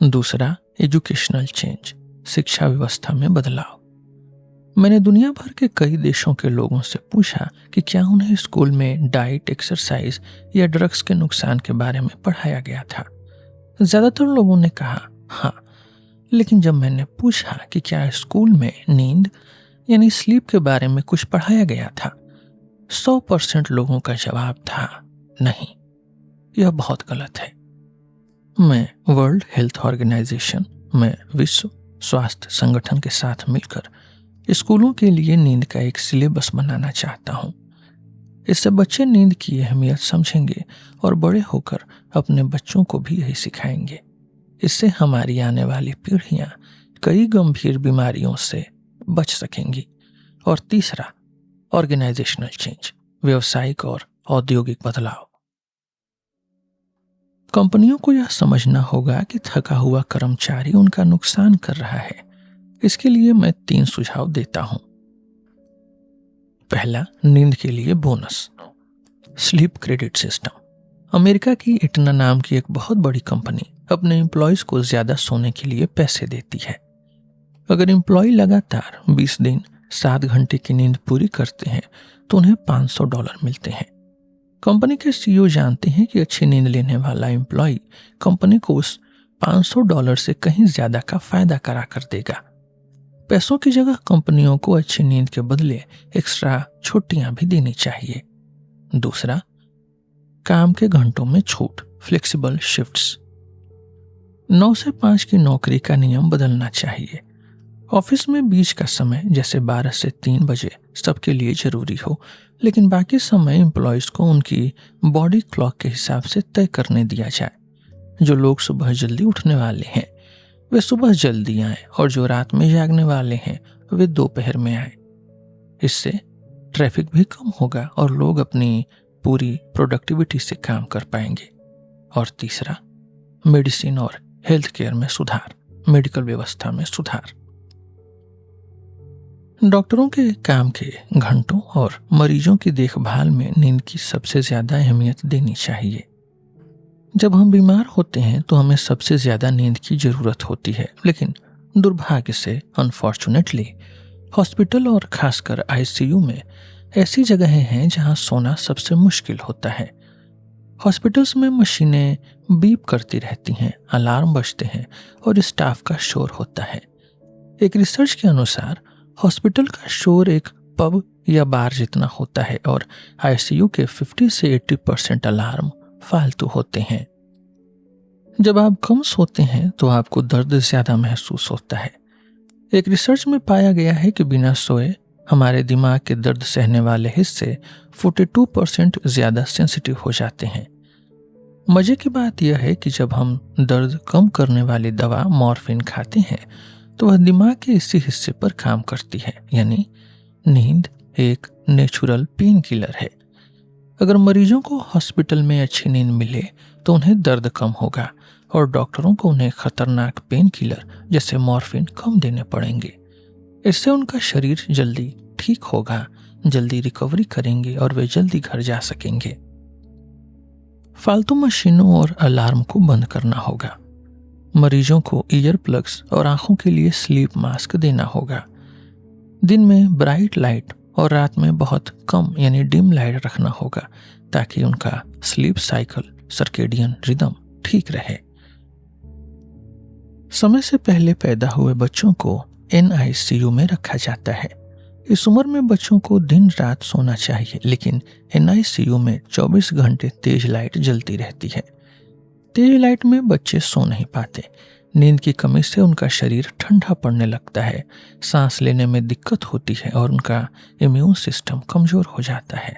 दूसरा, एजुकेशनल चेंज, शिक्षा व्यवस्था में बदलाव। मैंने दुनिया भर के कई देशों के लोगों से पूछा कि क्या उन्हें स्कूल में डाइट, एक्सरसाइज या ड्रग्स के नुकसान के बारे में पढ़ाया गया था। ज्यादातर लोगों ने कहा हाँ। लेकिन जब मैंने पूछा कि क्या स्कूल में नींद यानी स्लीप के बारे में कुछ पढ़ाया गया था? 100% लोगों का जवाब था नहीं। यह बहुत गलत है। मैं वर्ल्ड हेल्थ ऑर्गेनाइजेशन में विश्व स्वास्थ्य संगठन के साथ मिलकर स्कूलों के लिए नींद का एक सिलेबस बनाना चाहता हूँ। इससे बच्चे नींद की अहमियत समझेंगे और बड़े होकर अपने बच्चों को भी यही सिखाएंगे। इससे हमारी आने वाली पीढ़ियां कई गंभीर बीमारियों से बच सकेंगी। और तीसरा, ऑर्गेनाइजेशनल चेंज, व्यावसायिक और औद्योगिक बदलाव। कंपनियों को यह समझना होगा कि थका हुआ कर्मचारी उनका नुकसान कर रहा है। इसके लिए मैं 3 सुझाव देता हूं। पहला, नींद के लिए bonus, sleep credit system. America की इटना नाम की एक बहुत बड़ी कंपनी अपने एम्प्लॉयज को ज्यादा सोने के लिए पैसे देती है। अगर एम्प्लॉय लगातार 20 दिन 7 घंटे की नींद पूरी करते हैं तो उन्हें $500 मिलते हैं। कंपनी के सीईओ जानते हैं कि अच्छी नींद लेने वाला एम्प्लॉय कंपनी को उस $500 से कहीं ज्यादा का फायदा करा कर देगा। पैसों की जगह कंपनियों को अच्छी नींद के बदले एक्स्ट्रा छुट्टियां भी देनी चाहिए। दूसरा, काम के घंटों में छूट, फ्लेक्सिबल शिफ्ट्स। 9 से 5 की नौकरी का नियम बदलना चाहिए। ऑफिस में बीच का समय जैसे 12 से 3 बजे सबके लिए जरूरी हो, लेकिन बाकी समय एम्प्लॉयज को उनकी बॉडी क्लॉक के हिसाब से तय करने दिया जाए। जो लोग सुबह जल्दी उठने वाले हैं वे सुबह जल्दी आएं और जो रात में जागने वाले हैं वे दोपहर में आएं। इससे ट्रैफिक भी कम होगा और लोग अपनी पूरी प्रोडक्टिविटी से काम कर पाएंगे। और तीसरा, मेडिसिन और हेल्थ केयर में सुधार, मेडिकल व्यवस्था में सुधार। डॉक्टरों के काम के घंटों और मरीजों की देखभाल में नींद की सबसे ज्यादा अहमियत देनी चाहिए। जब हम बीमार होते हैं तो हमें सबसे ज्यादा नींद की जरूरत होती है, लेकिन दुर्भाग्य से अनफॉर्चुनेटली हॉस्पिटल और खासकर आईसीयू में ऐसी जगहें हैं जहां सोना सबसे मुश्किल होता है। हॉस्पिटल्स में मशीनें बीप करती रहती हैं, अलार्म बजते हैं और स्टाफ का शोर होता है। एक रिसर्च के अनुसार हॉस्पिटल का शोर एक पब या बार जितना होता है और आईसीयू के 50 से 80% अलार्म फालतू होते हैं। जब आप कम सोते हैं तो आपको दर्द ज्यादा महसूस होता है। एक रिसर्च में पाया गया है कि बिना सोए हमारे दिमाग के दर्द सहने वाले हिस्से 42% ज्यादा सेंसिटिव हो जाते हैं। मजे की बात यह है कि जब हम दर्द कम करने वाली दवा मॉर्फिन खाते हैं तो वह दिमाग के इसी हिस्से पर काम करती है, यानी नींद एक नेचुरल पेन किलर है। अगर मरीजों को हॉस्पिटल में अच्छी नींद मिले तो उन्हें दर्द कम होगा और डॉक्टरों को उन्हें खतरनाक पेन किलर जैसे मॉर्फिन कम देने पड़ेंगे। इससे उनका शरीर जल्दी ठीक होगा, जल्दी रिकवरी करेंगे और वे जल्दी घर जा सकेंगे। फालतू मशीनों और अलार्म को बंद करना होगा। मरीजों को ईयर प्लग्स और आंखों के लिए स्लीप मास्क देना होगा। दिन में ब्राइट लाइट और रात में बहुत कम यानी डिम लाइट रखना होगा ताकि उनका स्लीप साइकिल, सर्केडियन रिदम ठीक रहे। समय से पहले पैदा हुए बच्चों को एनआईसीयू में रखा जाता है। इस उम्र में बच्चों को दिन रात सोना चाहिए, लेकिन एनआईसीयू में 24 घंटे तेज लाइट जलती रहती है। तेज लाइट में बच्चे सो नहीं पाते। नींद की कमी से उनका शरीर ठंडा पड़ने लगता है, सांस लेने में दिक्कत होती है और उनका इम्यून सिस्टम कमजोर हो जाता है।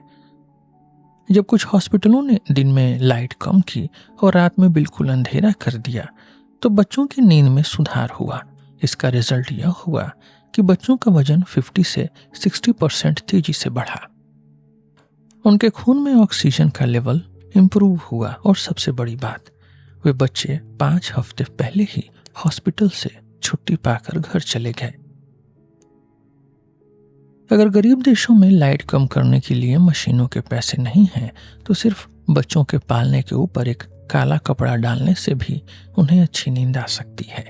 जब कुछ हॉस्पिटलों ने दिन में लाइट कम की और रात में बिल्कुल अंधेरा कर दिया तो बच्चों की नींद में सुधार हुआ। इसका रिजल्ट यह हुआ कि बच्चों का वजन 50 से 60% तेजी से बढ़ा। उनके खून में ऑक्सीजन का लेवल इंप्रूव हुआ और सबसे बड़ी बात, वे बच्चे 5 हफ्ते पहले ही हॉस्पिटल से छुट्टी पाकर घर चले गए। अगर गरीब देशों में लाइट कम करने के लिए मशीनों के पैसे नहीं हैं तो सिर्फ बच्चों के पालने के ऊपर एक काला कपड़ा डालने से भी उन्हें अच्छी नींद आ सकती है।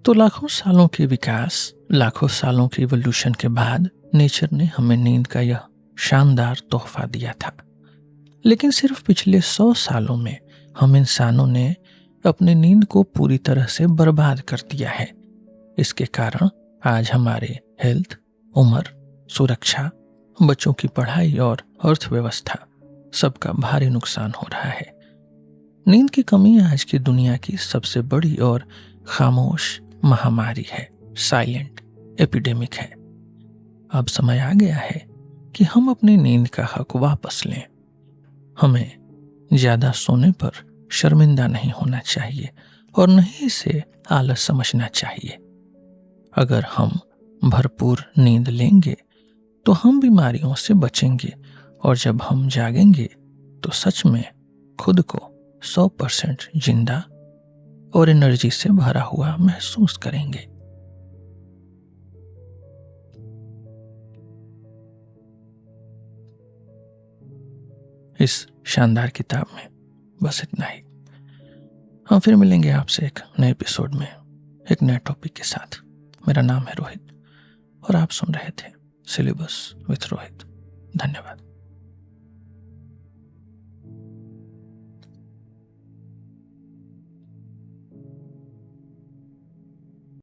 तो लाखों सालों के विकास, लाखों सालों के इवोल्यूशन के बाद नेचर ने हमें नींद का यह शानदार तोहफा दिया था। लेकिन सिर्फ पिछले 100 सालों में हम इंसानों ने अपनी नींद को पूरी तरह से बर्बाद कर दिया है। इसके कारण आज हमारे हेल्थ, उम्र, सुरक्षा, बच्चों की पढ़ाई और अर्थव्यवस्था सबका भारी नुकसान हो रहा है। नींद की कमी आज की दुनिया की सबसे बड़ी और खामोश महामारी है, साइलेंट एपिडेमिक है। अब समय आ गया है कि हम अपनी नींद का हक वापस लें। हमें ज्यादा सोने पर शर्मिंदा नहीं होना चाहिए और न ही इसे आलस समझना चाहिए। अगर हम भरपूर नींद लेंगे तो हम बीमारियों से बचेंगे और जब हम जागेंगे तो सच में खुद को 100% जिंदा और एनर्जी से भरा हुआ महसूस करेंगे। इस शानदार किताब में बस इतना ही। हम फिर मिलेंगे आपसे एक नए एपिसोड में एक नए टॉपिक के साथ। मेरा नाम है रोहित और आप सुन रहे थे सिलेबस विथ रोहित। धन्यवाद।